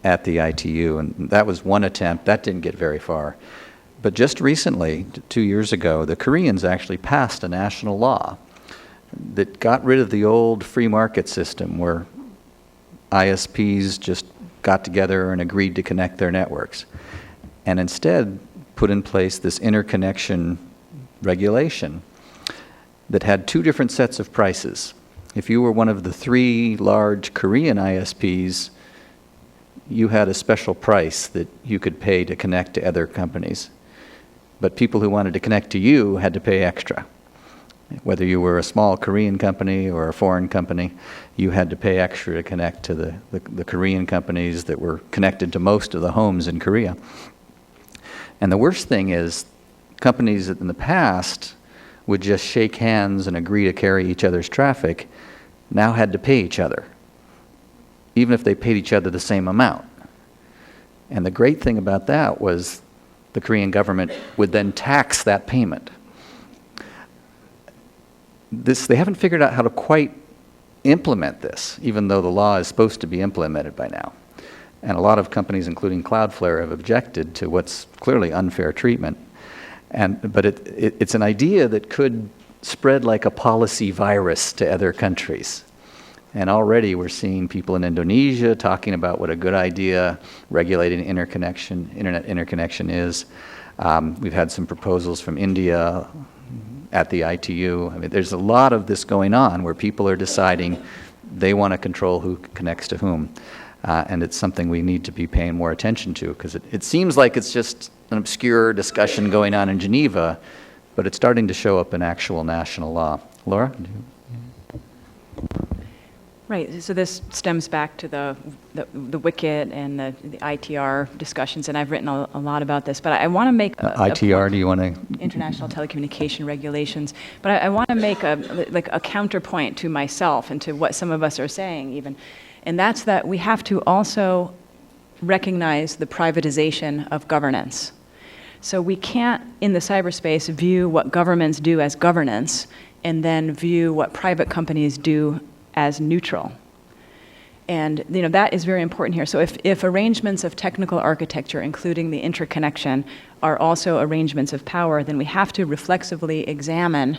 at the ITU, and that was one attempt. That didn't get very far. But just recently, 2 years ago, the Koreans actually passed a national law that got rid of the old free market system where ISPs just got together and agreed to connect their networks, and instead put in place this interconnection regulation that had two different sets of prices. If you were one of the 3 large Korean ISPs, you had a special price that you could pay to connect to other companies. But people who wanted to connect to you had to pay extra. Whether you were a small Korean company or a foreign company, you had to pay extra to connect to the Korean companies that were connected to most of the homes in Korea. And the worst thing is companies that in the past would just shake hands and agree to carry each other's traffic now had to pay each other, even if they paid each other the same amount. And the great thing about that was the Korean government would then tax that payment. They haven't figured out how to quite implement this, even though the law is supposed to be implemented by now. And a lot of companies, including Cloudflare, have objected to what's clearly unfair treatment. But it's an idea that could spread like a policy virus to other countries. And already we're seeing people in Indonesia talking about what a good idea regulating internet interconnection is. We've had some proposals from India at the ITU. I mean, there's a lot of this going on where people are deciding they want to control who connects to whom. And it's something we need to be paying more attention to, because it seems like it's just an obscure discussion going on in Geneva, but it's starting to show up in actual national law. Laura? Right, so this stems back to the WICIT and the ITR discussions, and I've written a lot about this, but I want to make ITR, do you want to? International Telecommunication Regulations, but I want to make a counterpoint to myself and to what some of us are saying even, and that's that we have to also recognize the privatization of governance. So we can't, in the cyberspace, view what governments do as governance and then view what private companies do as neutral. And that is very important here. So if arrangements of technical architecture, including the interconnection, are also arrangements of power, then we have to reflexively examine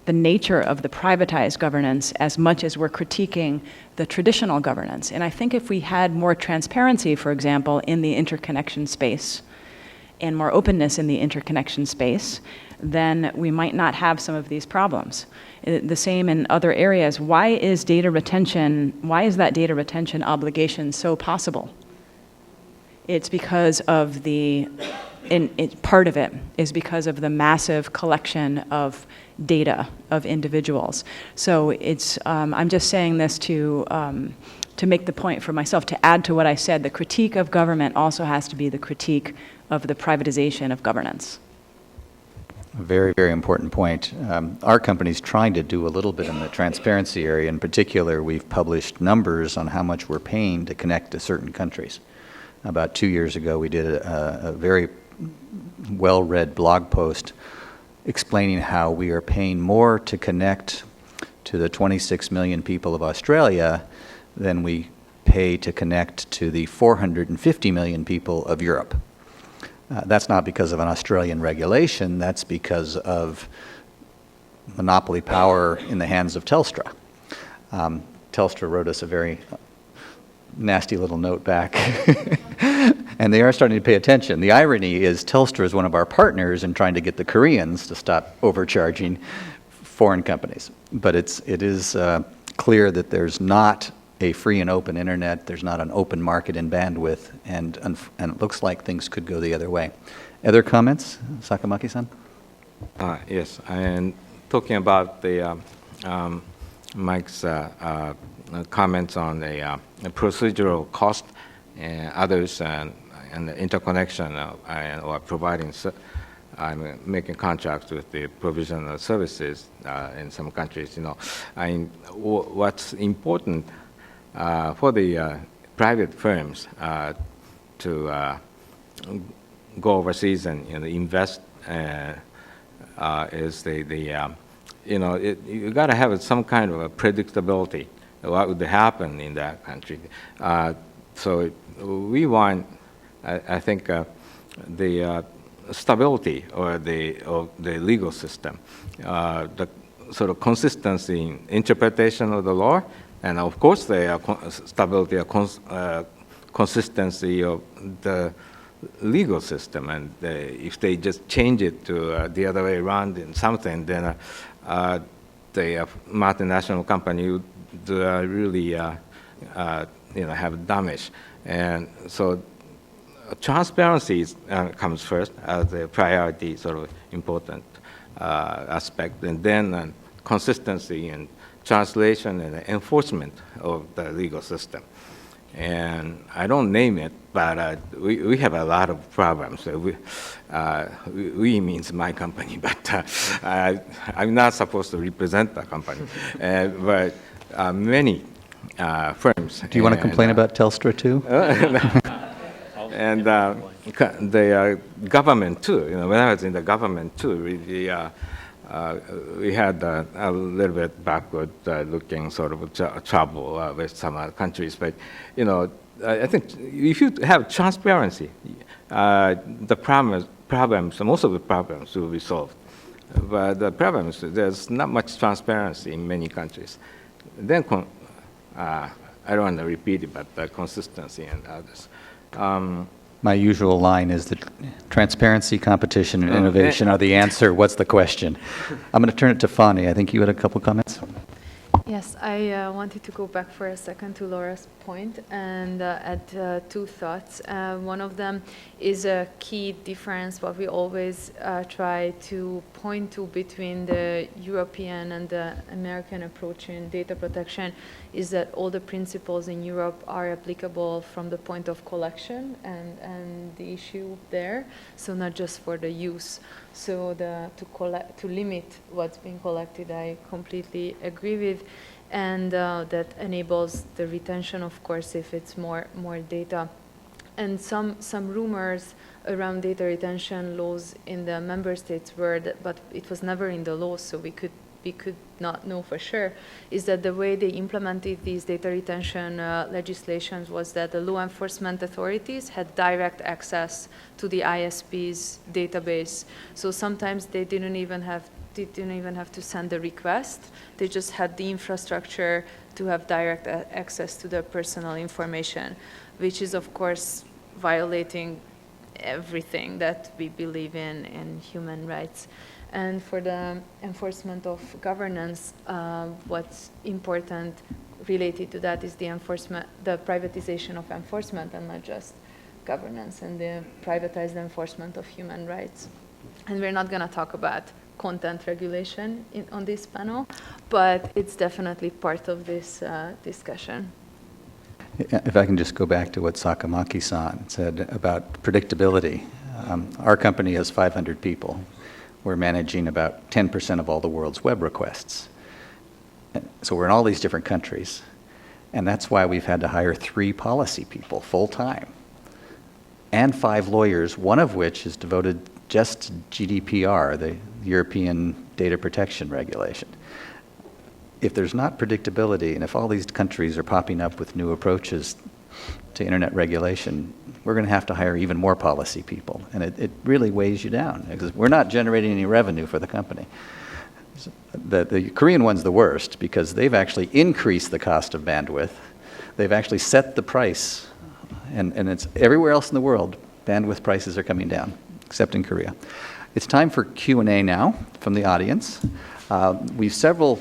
the nature of the privatized governance as much as we're critiquing the traditional governance. And I think if we had more transparency, for example, in the interconnection space, and more openness in the interconnection space, then we might not have some of these problems. The same in other areas. Why is that data retention obligation so possible? It's because of part of it is because of the massive collection of data of individuals. So I'm just saying this to make the point for myself, to add to what I said. The critique of government also has to be the critique of the privatization of governance. A very, very important point. Our company's trying to do a little bit in the transparency area. In particular, we've published numbers on how much we're paying to connect to certain countries. About 2 years ago, we did a very well-read blog post explaining how we are paying more to connect to the 26 million people of Australia than we pay to connect to the 450 million people of Europe. That's not because of an Australian regulation, that's because of monopoly power in the hands of Telstra. Telstra wrote us a very nasty little note back, and they are starting to pay attention. The irony is Telstra is one of our partners in trying to get the Koreans to stop overcharging foreign companies. But it is clear that there's not a free and open internet, there's not an open market in bandwidth, and it looks like things could go the other way. Other comments, Sakamaki-san? Yes, and talking about the Mike's comments on the procedural cost and others and the interconnection or providing. I'm making contracts with the provision of services in some countries. What's important for the private firms to go overseas and invest is you got to have some kind of a predictability what would happen in that country. So we want, I think, the stability of the legal system, the sort of consistency in interpretation of the law, and of course the stability of consistency of the legal system. And if they just change it to the other way around in something, then the multinational company would really have damage. And so transparency comes first as a priority, sort of important aspect, and then consistency and translation and enforcement of the legal system. And I don't name it, but we have a lot of problems. We means my company, but I'm not supposed to represent the company. But many firms. Do you want to complain about Telstra too? And the government too. When I was in the government too, we had a little bit backward-looking sort of trouble with some other countries. But I think if you have transparency, the problems, most of the problems will be solved. But the problem is there's not much transparency in many countries. Then I don't want to repeat it, but the consistency and others. My usual line is that transparency, competition, and innovation are the answer. What's the question? I'm going to turn it to Fanny. I think you had a couple comments. Yes, I wanted to go back for a second to Laura's point and add two thoughts. One of them is a key difference, what we always try to point to between the European and the American approach in data protection, is that all the principles in Europe are applicable from the point of collection and the issue there, so not just for the use. So to limit what's being collected, I completely agree with, and that enables the retention, of course, if it's more data. And some rumors around data retention laws in the member states were that, but it was never in the law, so we could not know for sure, is that the way they implemented these data retention legislations was that the law enforcement authorities had direct access to the ISP's database. So sometimes they didn't even have to send a request. They just had the infrastructure to have direct access to the personal information, which is, of course, violating everything that we believe in human rights. And for the enforcement of governance, what's important related to that is the privatization of enforcement, and not just governance, and the privatized enforcement of human rights. And we're not going to talk about content regulation on this panel, but it's definitely part of this discussion. If I can just go back to what Sakamaki-san said about predictability. Our company has 500 people. We're managing about 10% of all the world's web requests. So we're in all these different countries. And that's why we've had to hire 3 policy people full-time and 5 lawyers, one of which is devoted just to GDPR, the European Data Protection Regulation. If there's not predictability, and if all these countries are popping up with new approaches to internet regulation, we're going to have to hire even more policy people. And it really weighs you down, because we're not generating any revenue for the company. The Korean one's the worst, because they've actually increased the cost of bandwidth. They've actually set the price, and it's everywhere else in the world, bandwidth prices are coming down, except in Korea. It's time for Q&A now from the audience. We've several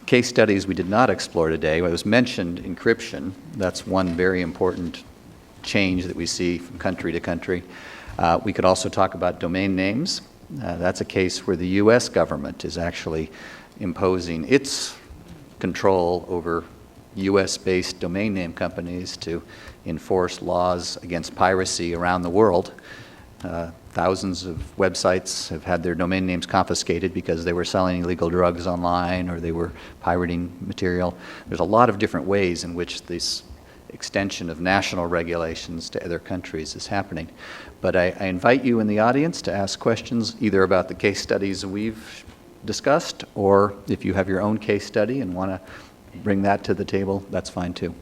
case studies we did not explore today. It was mentioned encryption. That's one very important change that we see from country to country. We could also talk about domain names. That's a case where the US government is actually imposing its control over US-based domain name companies to enforce laws against piracy around the world. Thousands of websites have had their domain names confiscated because they were selling illegal drugs online or they were pirating material. There's a lot of different ways in which this extension of national regulations to other countries is happening. But I invite you in the audience to ask questions either about the case studies we've discussed, or if you have your own case study and want to bring that to the table, that's fine too.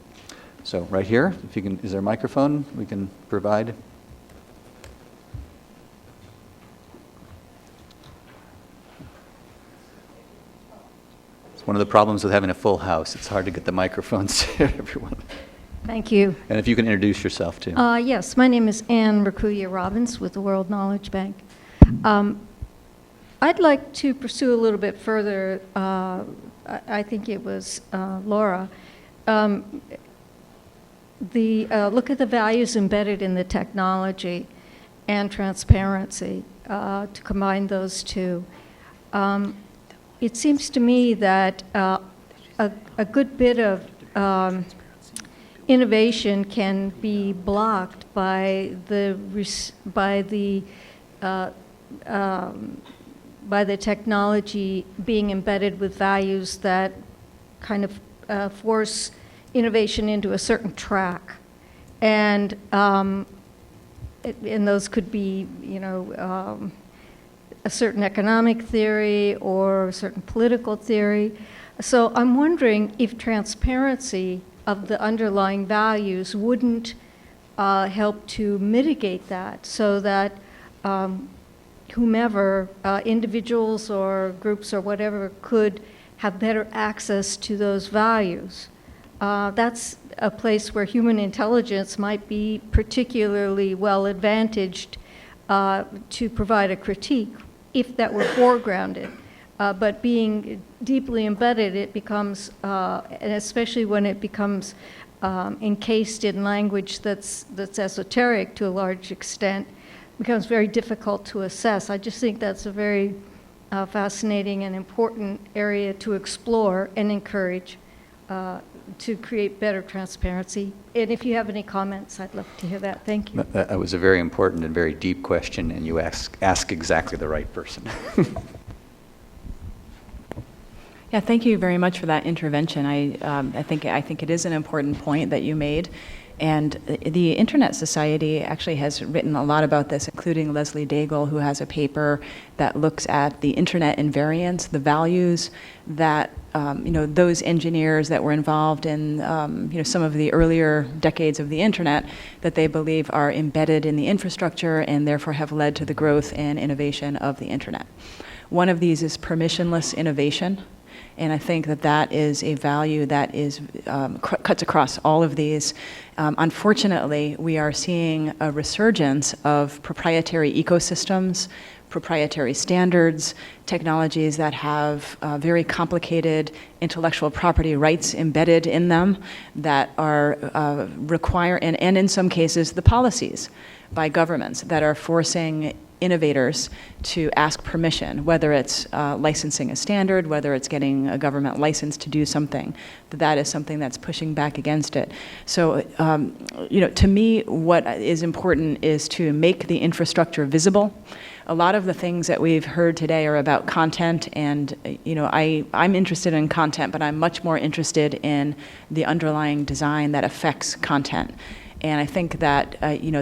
So right here, if you can, is there a microphone we can provide? One of the problems with having a full house, it's hard to get the microphones to everyone. Thank you. And if you can introduce yourself too. Yes, my name is Anne Rakuya Robbins with the World Knowledge Bank. I'd like to pursue a little bit further, I think it was Laura, look at the values embedded in the technology and transparency, to combine those two. It seems to me that a good bit of innovation can be blocked by the technology being embedded with values that kind of force innovation into a certain track. And those could be, a certain economic theory or a certain political theory. So I'm wondering if transparency of the underlying values wouldn't help to mitigate that, so that whomever, individuals or groups or whatever, could have better access to those values. That's a place where human intelligence might be particularly well advantaged to provide a critique if that were foregrounded. But being deeply embedded, it becomes, and especially when it becomes encased in language that's esoteric to a large extent, becomes very difficult to assess. I just think that's a very fascinating and important area to explore and encourage to create better transparency. And if you have any comments, I'd love to hear that. Thank you. That was a very important and very deep question, and you ask exactly the right person. Yeah, thank you very much for that intervention. I think it is an important point that you made. And the Internet Society actually has written a lot about this, including Leslie Daigle, who has a paper that looks at the Internet invariance, the values that those engineers that were involved in some of the earlier decades of the Internet, that they believe are embedded in the infrastructure and therefore have led to the growth and innovation of the Internet. One of these is permissionless innovation. And I think that is a value that is cuts across all of these. Unfortunately, we are seeing a resurgence of proprietary ecosystems, proprietary standards, technologies that have very complicated intellectual property rights embedded in them that are require, and in some cases, the policies by governments that are forcing innovators to ask permission, whether it's licensing a standard, whether it's getting a government license to do something, that is something that's pushing back against it. So, to me, what is important is to make the infrastructure visible. A lot of the things that we've heard today are about content, and I'm interested in content, but I'm much more interested in the underlying design that affects content. And I think that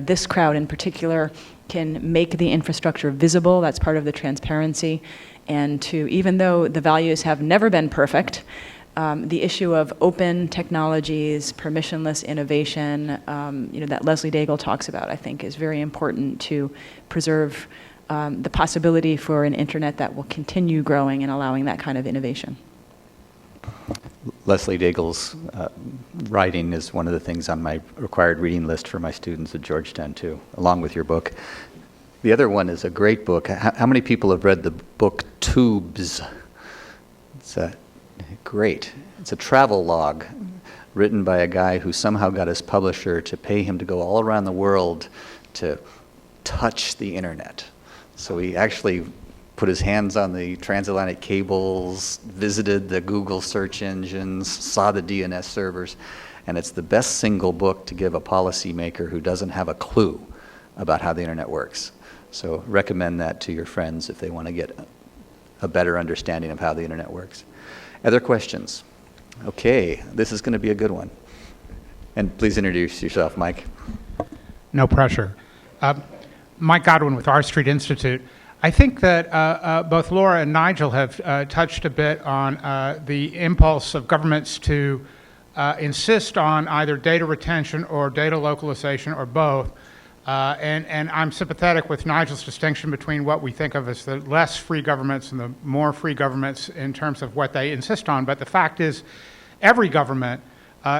this crowd in particular can make the infrastructure visible. That's part of the transparency. And even though the values have never been perfect, the issue of open technologies, permissionless innovation, that Leslie Daigle talks about, I think is very important to preserve the possibility for an internet that will continue growing and allowing that kind of innovation. Leslie Daigle's writing is one of the things on my required reading list for my students at Georgetown, too, along with your book. The other one is a great book. How many people have read the book Tubes? It's great. It's a travel log written by a guy who somehow got his publisher to pay him to go all around the world to touch the internet. So he actually put his hands on the transatlantic cables, visited the Google search engines, saw the DNS servers, and it's the best single book to give a policymaker who doesn't have a clue about how the internet works. So recommend that to your friends if they want to get a better understanding of how the internet works. Other questions? Okay, this is going to be a good one. And please introduce yourself, Mike. No pressure. Mike Godwin with R Street Institute. I think that both Laura and Nigel have touched a bit on the impulse of governments to insist on either data retention or data localization or both. And I'm sympathetic with Nigel's distinction between what we think of as the less free governments and the more free governments in terms of what they insist on. But the fact is, every government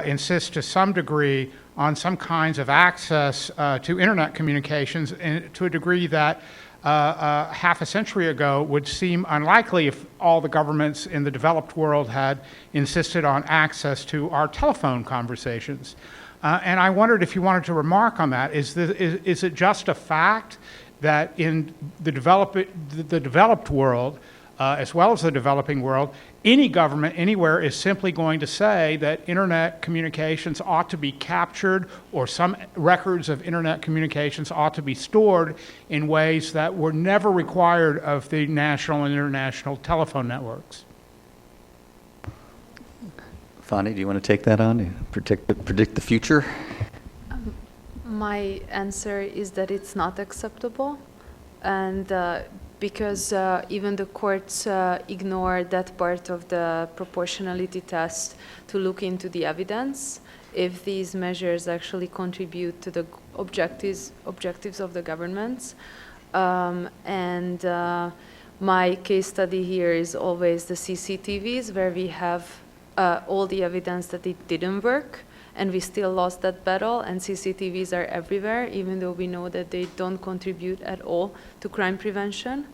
insists to some degree on some kinds of access to internet communications, and to a degree that half a century ago would seem unlikely if all the governments in the developed world had insisted on access to our telephone conversations. And I wondered if you wanted to remark on that. Is it just a fact that in the developed world, as well as the developing world, any government anywhere is simply going to say that internet communications ought to be captured, or some records of internet communications ought to be stored in ways that were never required of the national and international telephone networks. Fanny, do you want to take that on? Predict the future? My answer is that it's not acceptable, and because even the courts ignore that part of the proportionality test to look into the evidence, if these measures actually contribute to the objectives of the governments. My case study here is always the CCTVs, where we have all the evidence that it didn't work, and we still lost that battle, and CCTVs are everywhere, even though we know that they don't contribute at all to crime prevention.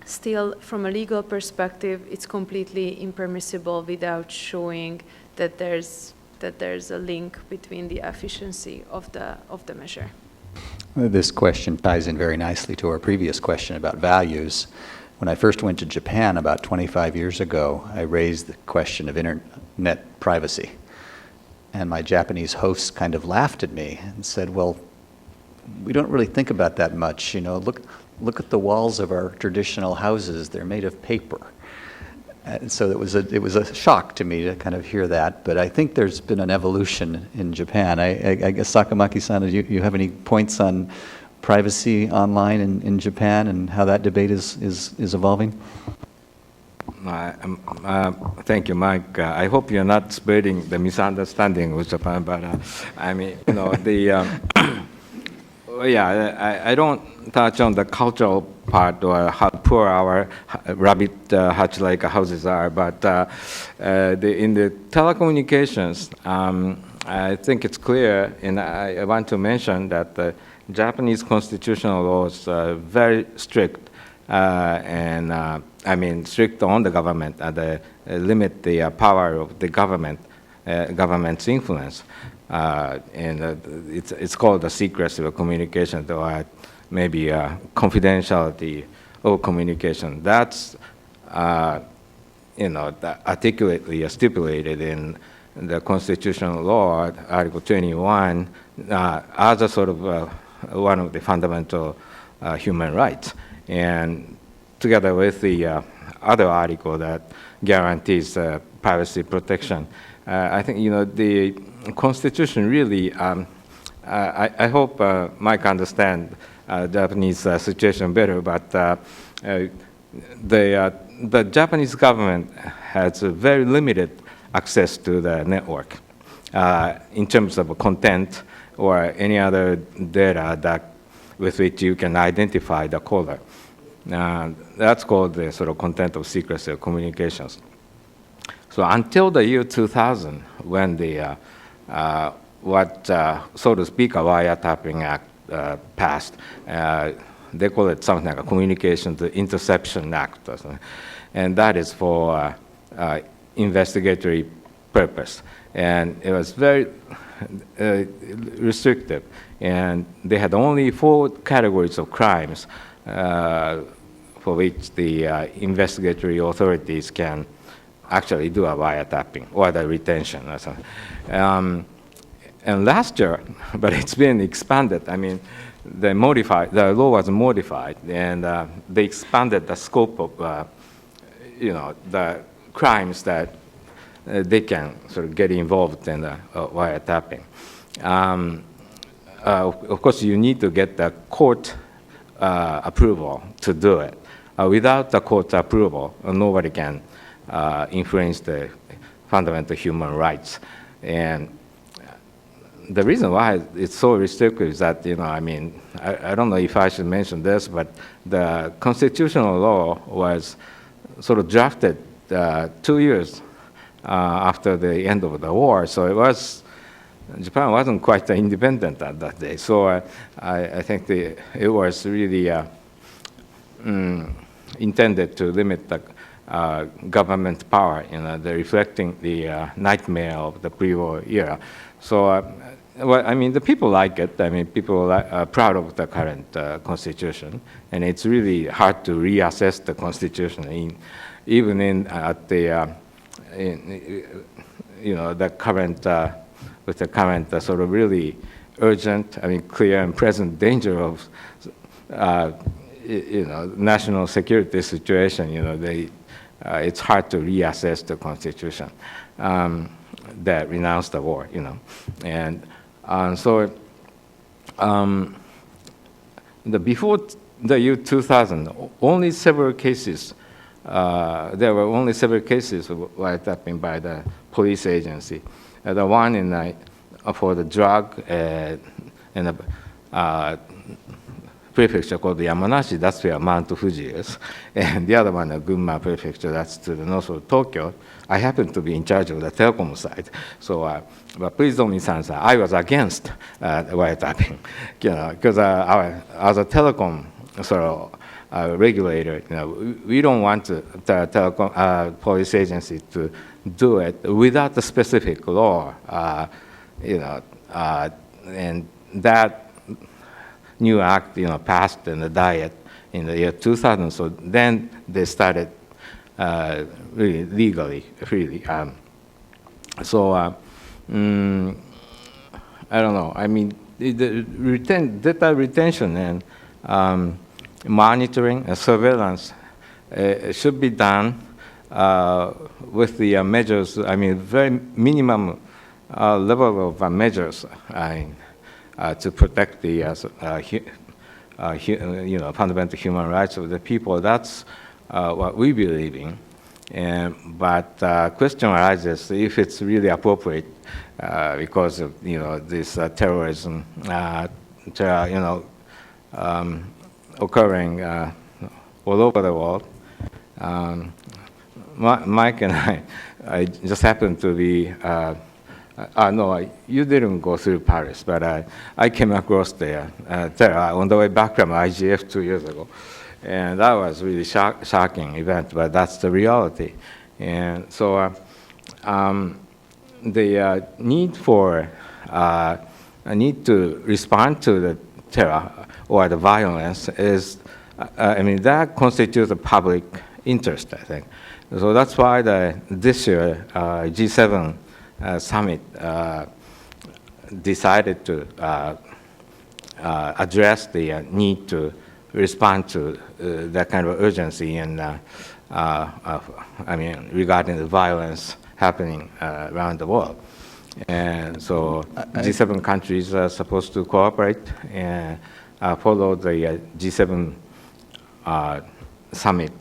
Still, from a legal perspective, it's completely impermissible without showing that there's a link between the efficiency of the measure. This question ties in very nicely to our previous question about values. When I first went to Japan about 25 years ago, I raised the question of internet privacy. And my Japanese hosts kind of laughed at me and said, well, we don't really think about that much. You know, look at the walls of our traditional houses. They're made of paper. And so it was a shock to me to kind of hear that. But I think there's been an evolution in Japan. I guess, Sakamaki-san, do you have any points on privacy online in Japan and how that debate is evolving? Thank you, Mike. I hope you're not spreading the misunderstanding with Japan, but I mean, you know, I don't touch on the cultural part or how poor our rabbit hutch-like houses are, but in the telecommunications, I think it's clear, and I want to mention that the Japanese constitutional laws are very strict, strict on the government, they limit the power of the government's influence. It's called the secrecy of communication, or maybe confidentiality of communication. That's articulately stipulated in the constitutional law, Article 21, as a sort of one of the fundamental human rights, and together with the other article that guarantees privacy protection. I think the Constitution really. I hope Mike understand Japanese situation better, but the Japanese government has a very limited access to the network in terms of content or any other data with which you can identify the caller. That's called the sort of content of secrecy of communications. So until the year 2000, when the so to speak, a wiretapping act passed, they call it something like a Communications Interception Act, or something. And that is for investigatory purpose. And it was very restrictive. And they had only 4 categories of crimes for which the investigatory authorities can actually do a wiretapping or the retention or something. And last year, but it's been expanded. I mean, the law was modified, and they expanded the scope of, the crimes that they can sort of get involved in the wiretapping. Of course, you need to get the court approval to do it. Without the court approval, nobody can influence the fundamental human rights. And the reason why it's so restrictive is that, I don't know if I should mention this, but the constitutional law was sort of drafted 2 years after the end of the war. So Japan wasn't quite independent at that day. So I think it was really intended to limit the government power, reflecting the nightmare of the pre-war era. So well, I mean, the people like it. I mean, people are proud of the current constitution, and it's really hard to reassess the constitution, even at the the current with the current sort of really urgent, I mean, clear and present danger of national security situation. It's hard to reassess the constitution that renounced the war. And so before the year 2000, only several cases. There were only several cases of wiretapping by the police agency. The one for the drug in the prefecture called the Yamanashi, that's where Mount Fuji is. And the other one, the Gunma prefecture, that's to the north of Tokyo. I happen to be in charge of the telecom side. So, but please don't misunderstand. I was against wiretapping, because as a telecom sort of regulator, we don't want the telecom police agency to do it without the specific law, and that new act, passed in the Diet in the year 2000. So then they started really legally, freely. So I don't know. I mean, the data retention and monitoring and surveillance should be done with the measures. I mean, very minimum level of measures. To protect the fundamental human rights of the people. That's what we believe in. But question arises if it's really appropriate because of this terrorism, occurring all over the world. Mike and I just happened to be. No, you didn't go through Paris, but I came across there on the way back from IGF 2 years ago. And that was really shocking event, but that's the reality. And so the need to respond to the terror or the violence is, I mean, that constitutes a public interest, I think. So that's why this year G7 summit decided to address the need to respond to that kind of urgency and I mean regarding the violence happening around the world. And so G7 countries are supposed to cooperate and follow the G7 summit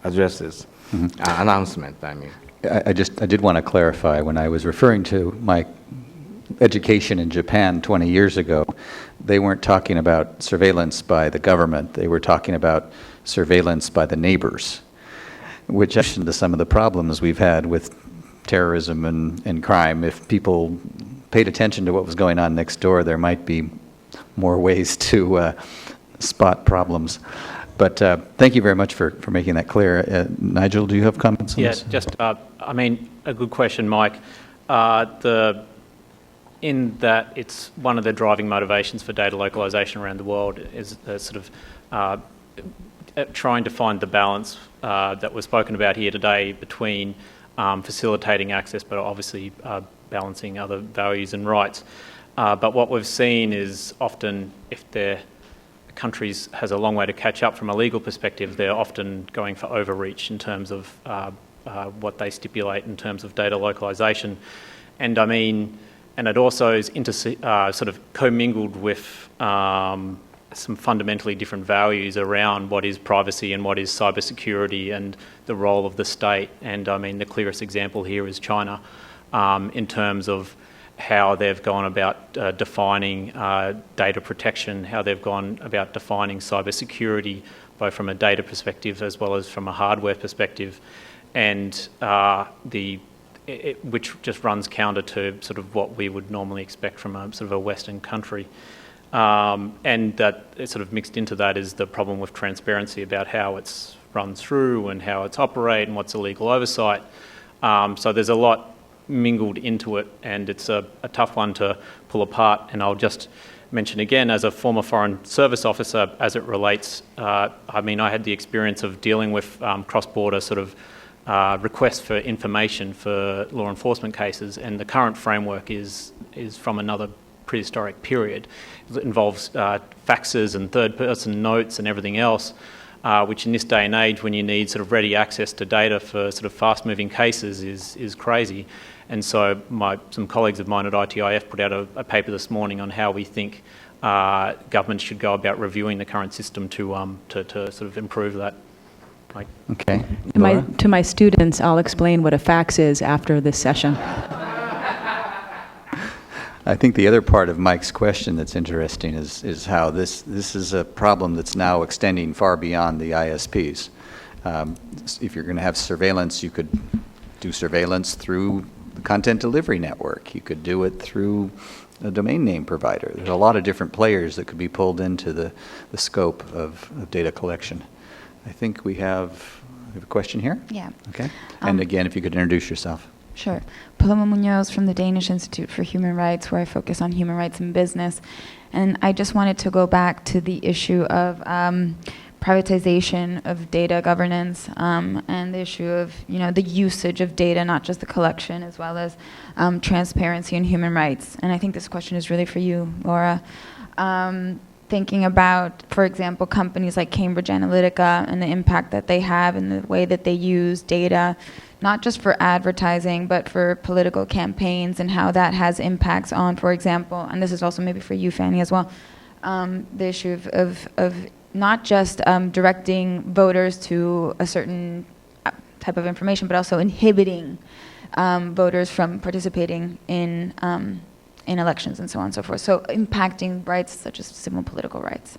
addresses, announcement, I mean. I did want to clarify, when I was referring to my education in Japan 20 years ago, they weren't talking about surveillance by the government. They were talking about surveillance by the neighbors, which is to some of the problems we've had with terrorism and crime. If people paid attention to what was going on next door, there might be more ways to spot problems. But thank you very much for making that clear. Nigel, do you have comments on this? Yeah, just, I mean, a good question, Mike. In that it's one of the driving motivations for data localization around the world is sort of trying to find the balance that was spoken about here today between facilitating access, but obviously balancing other values and rights. But what we've seen is often if countries has a long way to catch up from a legal perspective, they're often going for overreach in terms of what they stipulate in terms of data localization. And I mean, and it also is sort of commingled with some fundamentally different values around what is privacy and what is cybersecurity and the role of the state. And I mean, the clearest example here is China in terms of how they've gone about defining data protection, how they've gone about defining cybersecurity, both from a data perspective as well as from a hardware perspective, and which just runs counter to sort of what we would normally expect from a sort of a Western country. And that sort of mixed into that is the problem with transparency about how it's run through and how it's operated and what's the legal oversight. So there's a lot mingled into it, and it's a tough one to pull apart. And I'll just mention again, as a former Foreign Service officer, as it relates, I mean, I had the experience of dealing with cross-border sort of requests for information for law enforcement cases, and the current framework is from another prehistoric period. It involves faxes and third-person notes and everything else, which in this day and age, when you need sort of ready access to data for sort of fast-moving cases, is crazy. And so some colleagues of mine at ITIF put out a paper this morning on how we think governments should go about reviewing the current system to sort of improve that. Mike. Okay. To my students, I'll explain what a fax is after this session. I think the other part of Mike's question that's interesting is how this is a problem that's now extending far beyond the ISPs. If you're going to have surveillance, you could do surveillance through the content delivery network. You could do it through a domain name provider. There's a lot of different players that could be pulled into the scope of data collection. I think we have a question here. Yeah. Okay. And again, if you could introduce yourself. Sure. Paloma Munoz from the Danish Institute for Human Rights, where I focus on human rights in business. And I just wanted to go back to the issue of privatization of data governance and the issue of, the usage of data, not just the collection, as well as transparency and human rights. And I think this question is really for you, Laura. Thinking about, for example, companies like Cambridge Analytica and the impact that they have and the way that they use data, not just for advertising, but for political campaigns, and how that has impacts on, for example, and this is also maybe for you, Fanny, as well, the issue of not just directing voters to a certain type of information, but also inhibiting voters from participating in elections and so on and so forth. So impacting rights such as civil and political rights.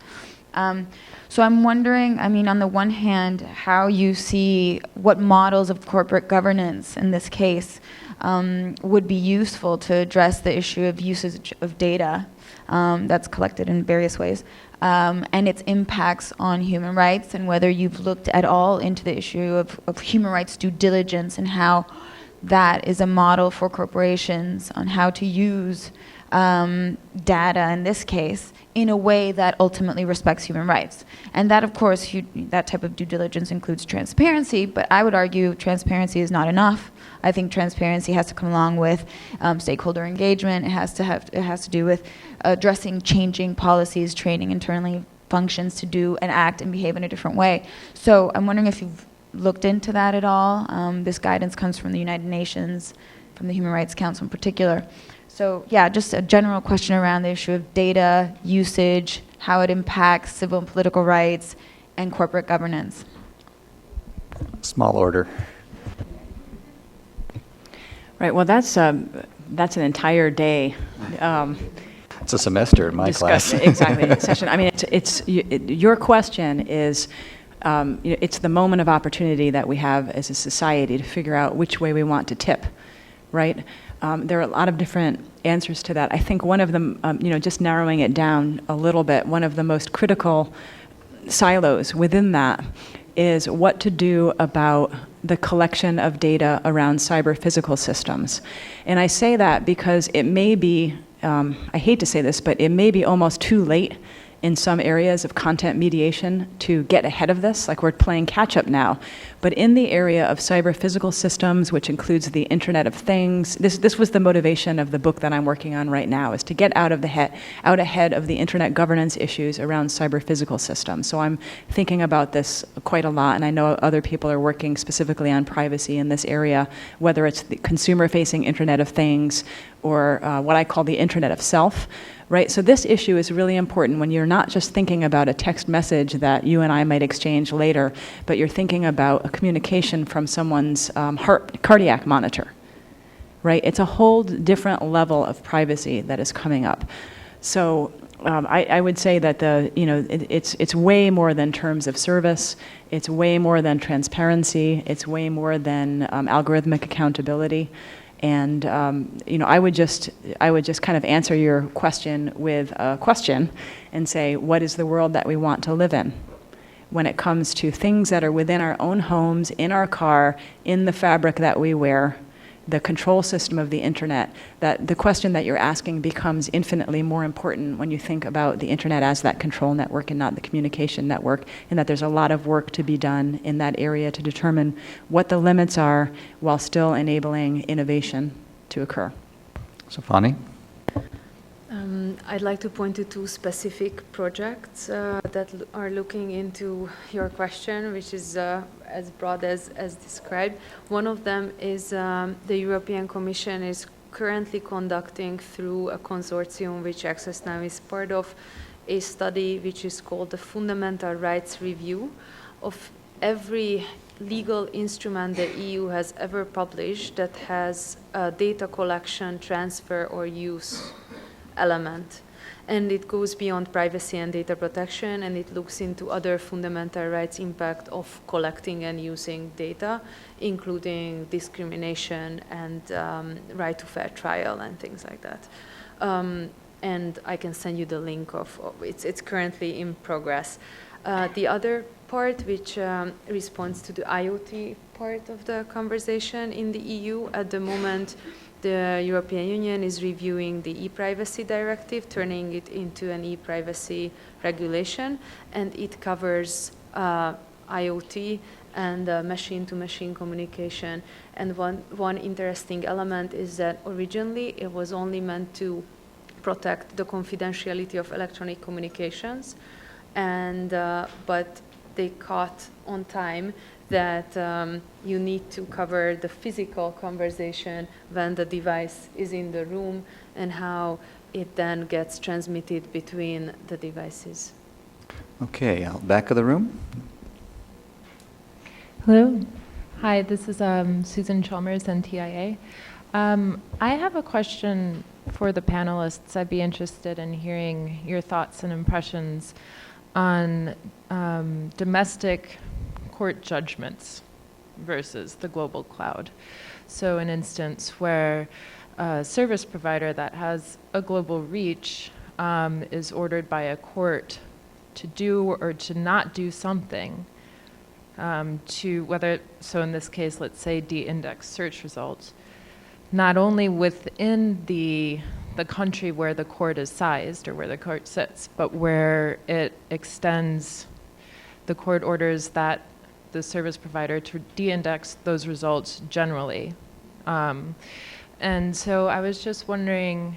So I'm wondering, on the one hand, how you see what models of corporate governance, in this case, would be useful to address the issue of usage of data that's collected in various ways, and its impacts on human rights, and whether you've looked at all into the issue of human rights due diligence and how that is a model for corporations on how to use data, in this case, in a way that ultimately respects human rights. And that, of course, that type of due diligence includes transparency, but I would argue transparency is not enough. I think transparency has to come along with stakeholder engagement. It has to do with addressing changing policies, training internally functions to do and act and behave in a different way. So I'm wondering if you've looked into that at all. This guidance comes from the United Nations, from the Human Rights Council in particular. So yeah, just a general question around the issue of data usage, how it impacts civil and political rights, and corporate governance. Small order. Right. Well, that's an entire day. It's a semester in my class. Exactly. Session. Your question is. It's the moment of opportunity that we have as a society to figure out which way we want to tip, right? There are a lot of different answers to that. I think one of them, just narrowing it down a little bit, one of the most critical silos within that is what to do about the collection of data around cyber-physical systems. And I say that because it may be, I hate to say this, but it may be almost too late in some areas of content mediation to get ahead of this, like we're playing catch up now. But in the area of cyber physical systems, which includes the Internet of Things, this was the motivation of the book that I'm working on right now, is to get out ahead of the internet governance issues around cyber physical systems. So I'm thinking about this quite a lot, and I know other people are working specifically on privacy in this area, whether it's the consumer-facing Internet of Things or what I call the Internet of Self. Right, so this issue is really important when you're not just thinking about a text message that you and I might exchange later, but you're thinking about a communication from someone's cardiac monitor. Right, it's a whole different level of privacy that is coming up. So I would say that it's way more than terms of service. It's way more than transparency. It's way more than algorithmic accountability. And I would just kind of answer your question with a question and say, what is the world that we want to live in when it comes to things that are within our own homes, in our car, in the fabric that we wear, the control system of the internet, that the question that you're asking becomes infinitely more important when you think about the internet as that control network and not the communication network, and that there's a lot of work to be done in that area to determine what the limits are while still enabling innovation to occur. So Fanny? I'd like to point to two specific projects that are looking into your question, which is as broad as described. One of them is the European Commission is currently conducting through a consortium which Access Now is part of, a study which is called the Fundamental Rights Review of every legal instrument the EU has ever published that has a data collection, transfer, or use element. And it goes beyond privacy and data protection, and it looks into other fundamental rights impact of collecting and using data, including discrimination and right to fair trial and things like that. And I can send you the link of it's currently in progress. The other part, which responds to the IoT part of the conversation in the EU, at the moment, the European Union is reviewing the e-privacy directive, turning it into an e-privacy regulation, and it covers IoT and machine-to-machine communication. And one interesting element is that originally it was only meant to protect the confidentiality of electronic communications, and but they caught on time that you need to cover the physical conversation when the device is in the room and how it then gets transmitted between the devices. Okay, back of the room. Hello. Hi, this is Susan Chalmers, NTIA. I have a question for the panelists. I'd be interested in hearing your thoughts and impressions on domestic court judgments versus the global cloud. So an instance where a service provider that has a global reach is ordered by a court to do or to not do something, to whether, so in this case, let's say de-index search results, not only within the country where the court is sized or where the court sits, but where it extends the court orders that the service provider to de-index those results generally. And so I was just wondering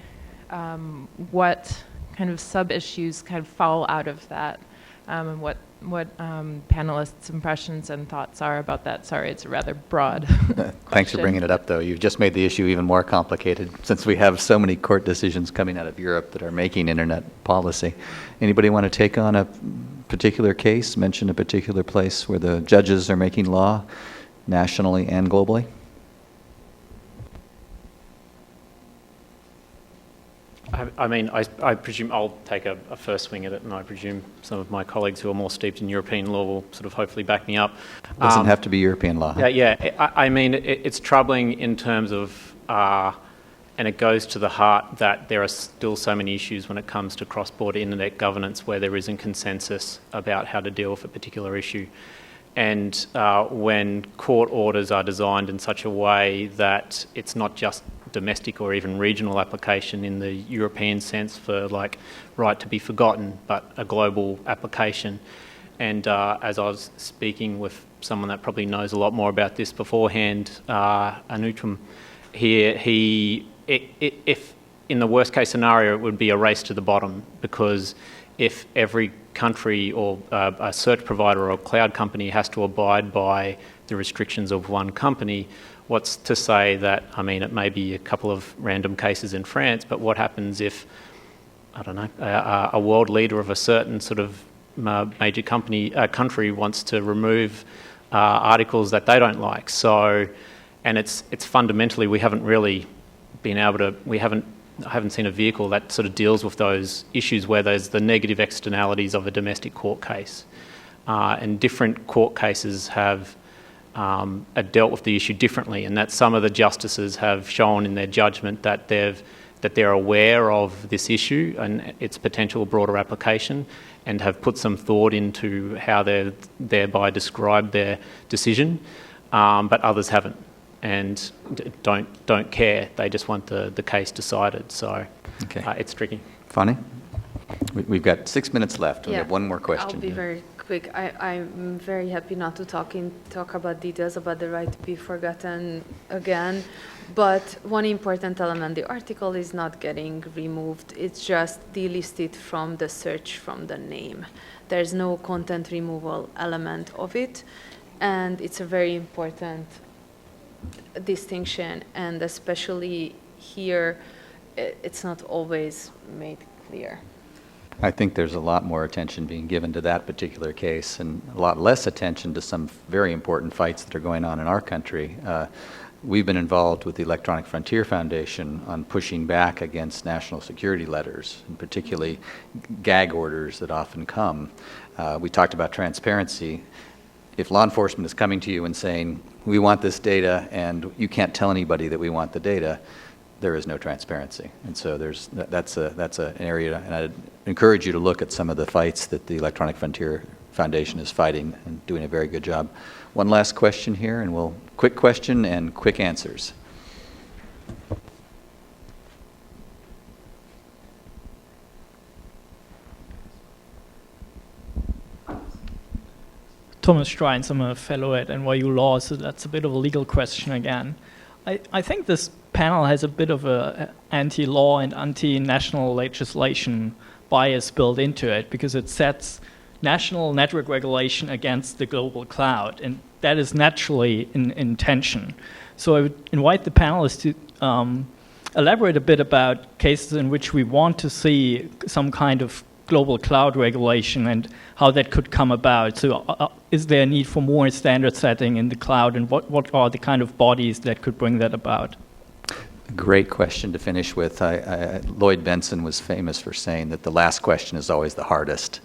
what kind of sub-issues kind of fall out of that, and what panelists' impressions and thoughts are about that. Sorry, it's a rather broad Thanks for bringing it up, though. You've just made the issue even more complicated since we have so many court decisions coming out of Europe that are making internet policy. Anybody want to take on a particular case, mention a particular place where the judges are making law nationally and globally? I mean, I presume I'll take a first swing at it, and I presume some of my colleagues who are more steeped in European law will sort of hopefully back me up. Doesn't have to be European law. Yeah. I mean, it's troubling in terms of, and it goes to the heart that there are still so many issues when it comes to cross-border internet governance where there isn't consensus about how to deal with a particular issue. And when court orders are designed in such a way that it's not just domestic or even regional application in the European sense for like right to be forgotten, but a global application. And as I was speaking with someone that probably knows a lot more about this beforehand, Anutram here, if in the worst case scenario, it would be a race to the bottom, because if every country or a search provider or a cloud company has to abide by the restrictions of one company, what's to say that, I mean, it may be a couple of random cases in France, but what happens if, I don't know, a world leader of a certain sort of major country wants to remove articles that they don't like? So, and it's fundamentally, we haven't really been able to, I haven't seen a vehicle that sort of deals with those issues where there's the negative externalities of a domestic court case. And different court cases have dealt with the issue differently, and that some of the justices have shown in their judgment that they're aware of this issue and its potential broader application, and have put some thought into how they thereby describe their decision, but others haven't. and don't care. They just want the case decided. So it's tricky. Fanny? We've got 6 minutes left. We have one more question. I'll be very quick. I'm very happy not to talk about details about the right to be forgotten again. But one important element, the article is not getting removed. It's just delisted from the search from the name. There's no content removal element of it. And it's a very important distinction. And especially here, it's not always made clear. I think there's a lot more attention being given to that particular case and a lot less attention to some very important fights that are going on in our country. We've been involved with the Electronic Frontier Foundation on pushing back against national security letters, and particularly gag orders that often come. We talked about transparency. If law enforcement is coming to you and saying, we want this data and you can't tell anybody that we want the data, there is no transparency. And so that's an area, and I'd encourage you to look at some of the fights that the Electronic Frontier Foundation is fighting and doing a very good job. One last question here, and quick question and quick answers. Thomas Strines, I'm a fellow at NYU Law, so that's a bit of a legal question again. I think this panel has a bit of a anti-law and anti-national legislation bias built into it because it sets national network regulation against the global cloud, and that is naturally in tension. So I would invite the panelists to elaborate a bit about cases in which we want to see some kind of global cloud regulation and how that could come about. So is there a need for more standard setting in the cloud, and what are the kind of bodies that could bring that about? Great question to finish with. Lloyd Benson was famous for saying that the last question is always the hardest.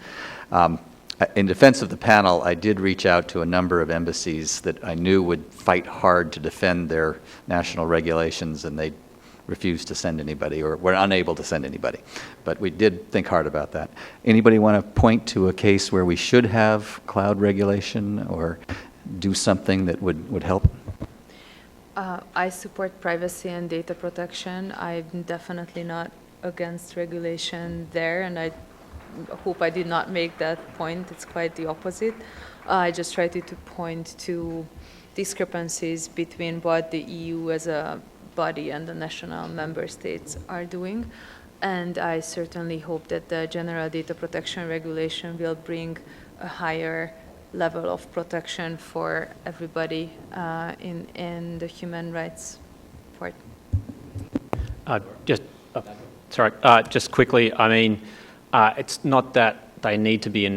In defense of the panel, I did reach out to a number of embassies that I knew would fight hard to defend their national regulations, and they refused to send anybody or were unable to send anybody. But we did think hard about that. Anybody want to point to a case where we should have cloud regulation or do something that would help? I support privacy and data protection. I'm definitely not against regulation there, and I hope I did not make that point. It's quite the opposite. I just tried to point to discrepancies between what the EU as a body and the national member states are doing. And I certainly hope that the general data protection regulation will bring a higher level of protection for everybody in the human rights part. Just quickly, I mean, it's not that they need to be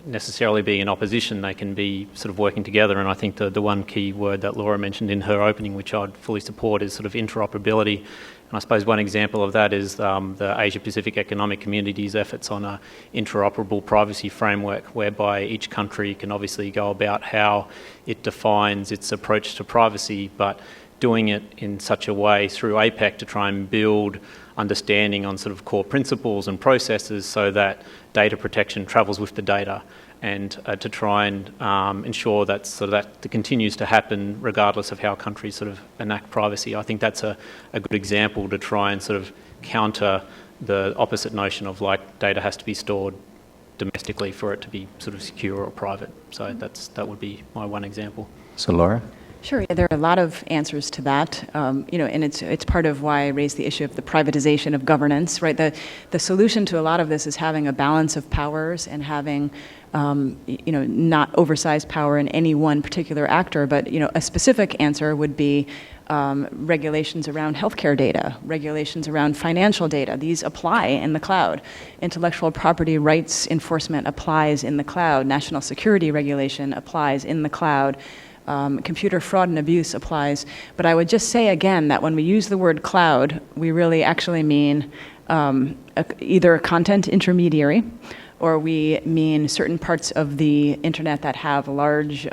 necessarily be in opposition. They can be sort of working together. And I think the one key word that Laura mentioned in her opening, which I'd fully support, is sort of interoperability. And I suppose one example of that is the Asia-Pacific Economic Community's efforts on an interoperable privacy framework, whereby each country can obviously go about how it defines its approach to privacy, but doing it in such a way through APEC to try and build understanding on sort of core principles and processes so that data protection travels with the data, and to try and ensure that sort of that continues to happen regardless of how countries sort of enact privacy. I think that's a good example to try and sort of counter the opposite notion of like data has to be stored domestically for it to be sort of secure or private. So that would be my one example. So Laura? Sure. Yeah, there are a lot of answers to that, and it's part of why I raised the issue of the privatization of governance, right? The solution to a lot of this is having a balance of powers and having, not oversized power in any one particular actor, but a specific answer would be regulations around healthcare data, regulations around financial data. These apply in the cloud. Intellectual property rights enforcement applies in the cloud. National security regulation applies in the cloud. Computer fraud and abuse applies. But I would just say again that when we use the word cloud, we really actually mean either a content intermediary, or we mean certain parts of the internet that have large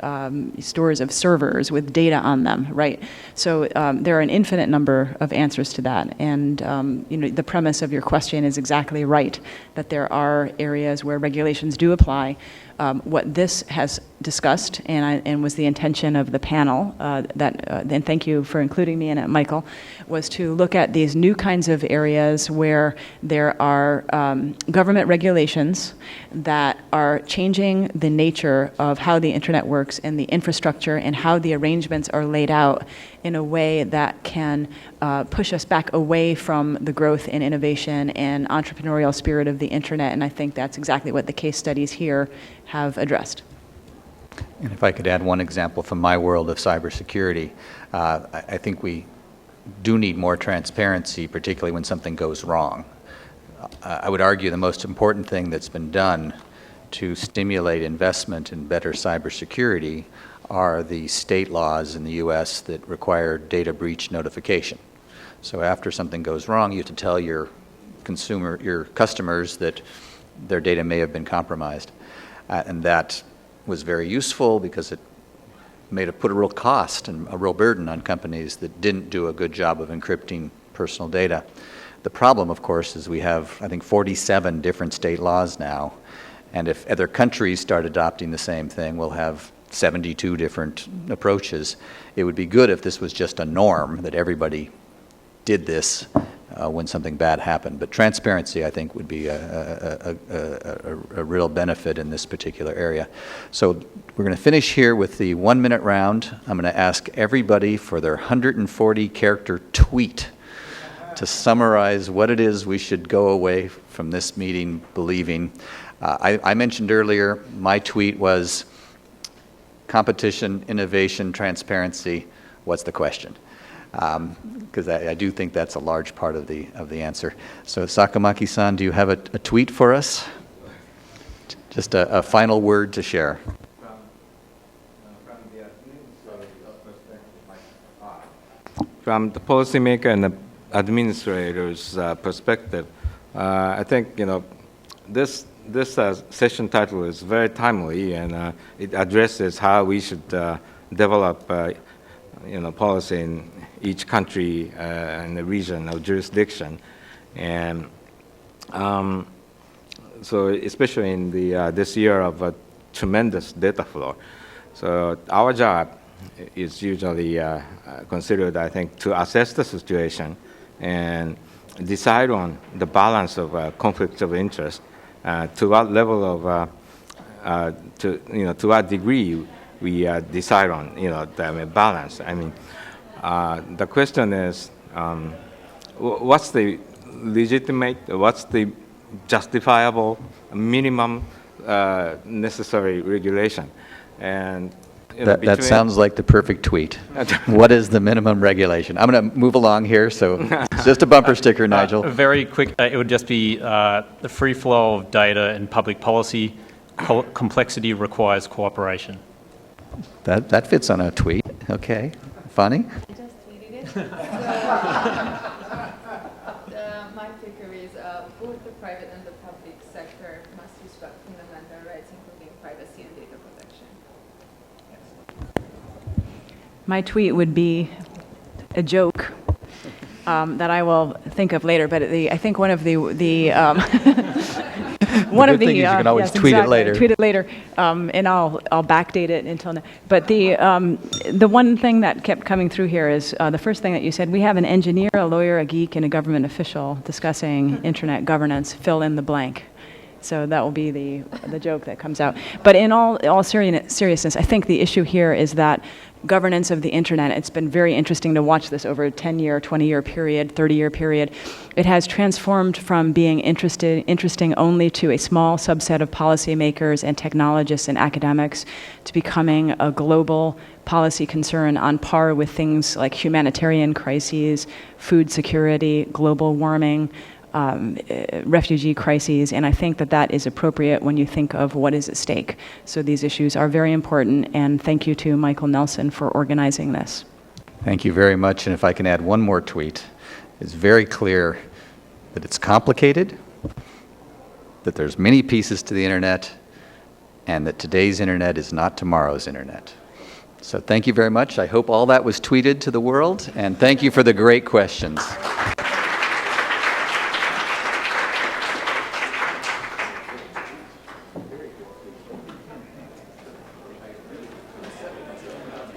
stores of servers with data on them, right? So there are an infinite number of answers to that. And the premise of your question is exactly right, that there are areas where regulations do apply. What this has discussed, and was the intention of the panel, and thank you for including me in it, Michael, was to look at these new kinds of areas where there are government regulations that are changing the nature of how the internet works and the infrastructure and how the arrangements are laid out in a way that can push us back away from the growth and innovation and entrepreneurial spirit of the internet. And I think that's exactly what the case studies here have addressed. And if I could add one example from my world of cybersecurity, I think we do need more transparency, particularly when something goes wrong. I would argue the most important thing that's been done to stimulate investment in better cybersecurity are the state laws in the U.S. that require data breach notification. So after something goes wrong, you have to tell your customers that their data may have been compromised. And that was very useful because it put a real cost and a real burden on companies that didn't do a good job of encrypting personal data. The problem, of course, is we have, I think, 47 different state laws now, and if other countries start adopting the same thing, we'll have 72 different approaches. It would be good if this was just a norm, that everybody did this when something bad happened. But transparency, I think, would be a real benefit in this particular area. So we're going to finish here with the 1-minute round. I'm going to ask everybody for their 140-character tweet to summarize what it is we should go away from this meeting believing. I mentioned earlier, my tweet was competition, innovation, transparency. What's the question? Because I do think that's a large part of the answer. So Sakamaki-san, do you have a tweet for us? Just a final word to share. From the policymaker and the administrator's perspective, I think this session title is very timely, and it addresses how we should develop policy in each country and the region or jurisdiction, and so especially in this year of tremendous data flow. So our job is usually considered, I think, to assess the situation and decide on the balance of conflicts of interest, to what level of, to what degree we decide on, the balance. I mean, the question is, what's the legitimate, what's the justifiable minimum necessary regulation? And that sounds like the perfect tweet. What is the minimum regulation? I'm going to move along here, so it's just a bumper sticker, Nigel. Very quick, it would just be the free flow of data in public policy. Complexity requires cooperation. That fits on a tweet. Okay. Fanny? I just tweeted it. My takeaway is both the private and the public sector must respect fundamental rights, including privacy and data protection. My tweet would be a joke that I will think of later, but I think one of the one of the you can always tweet it later. Tweet it later, and I'll backdate it until now. But the one thing that kept coming through here is the first thing that you said. We have an engineer, a lawyer, a geek, and a government official discussing internet governance. Fill in the blank. So that will be the joke that comes out. But in all seriousness, I think the issue here is that governance of the internet, it's been very interesting to watch this over a 10-year, 20-year period, 30-year period. It has transformed from being interesting only to a small subset of policymakers and technologists and academics to becoming a global policy concern on par with things like humanitarian crises, food security, global warming, refugee crises, and I think that is appropriate when you think of what is at stake. So these issues are very important, and thank you to Michael Nelson for organizing this. Thank you very much, and if I can add one more tweet, it's very clear that it's complicated, that there's many pieces to the internet, and that today's internet is not tomorrow's internet. So thank you very much. I hope all that was tweeted to the world, and thank you for the great questions.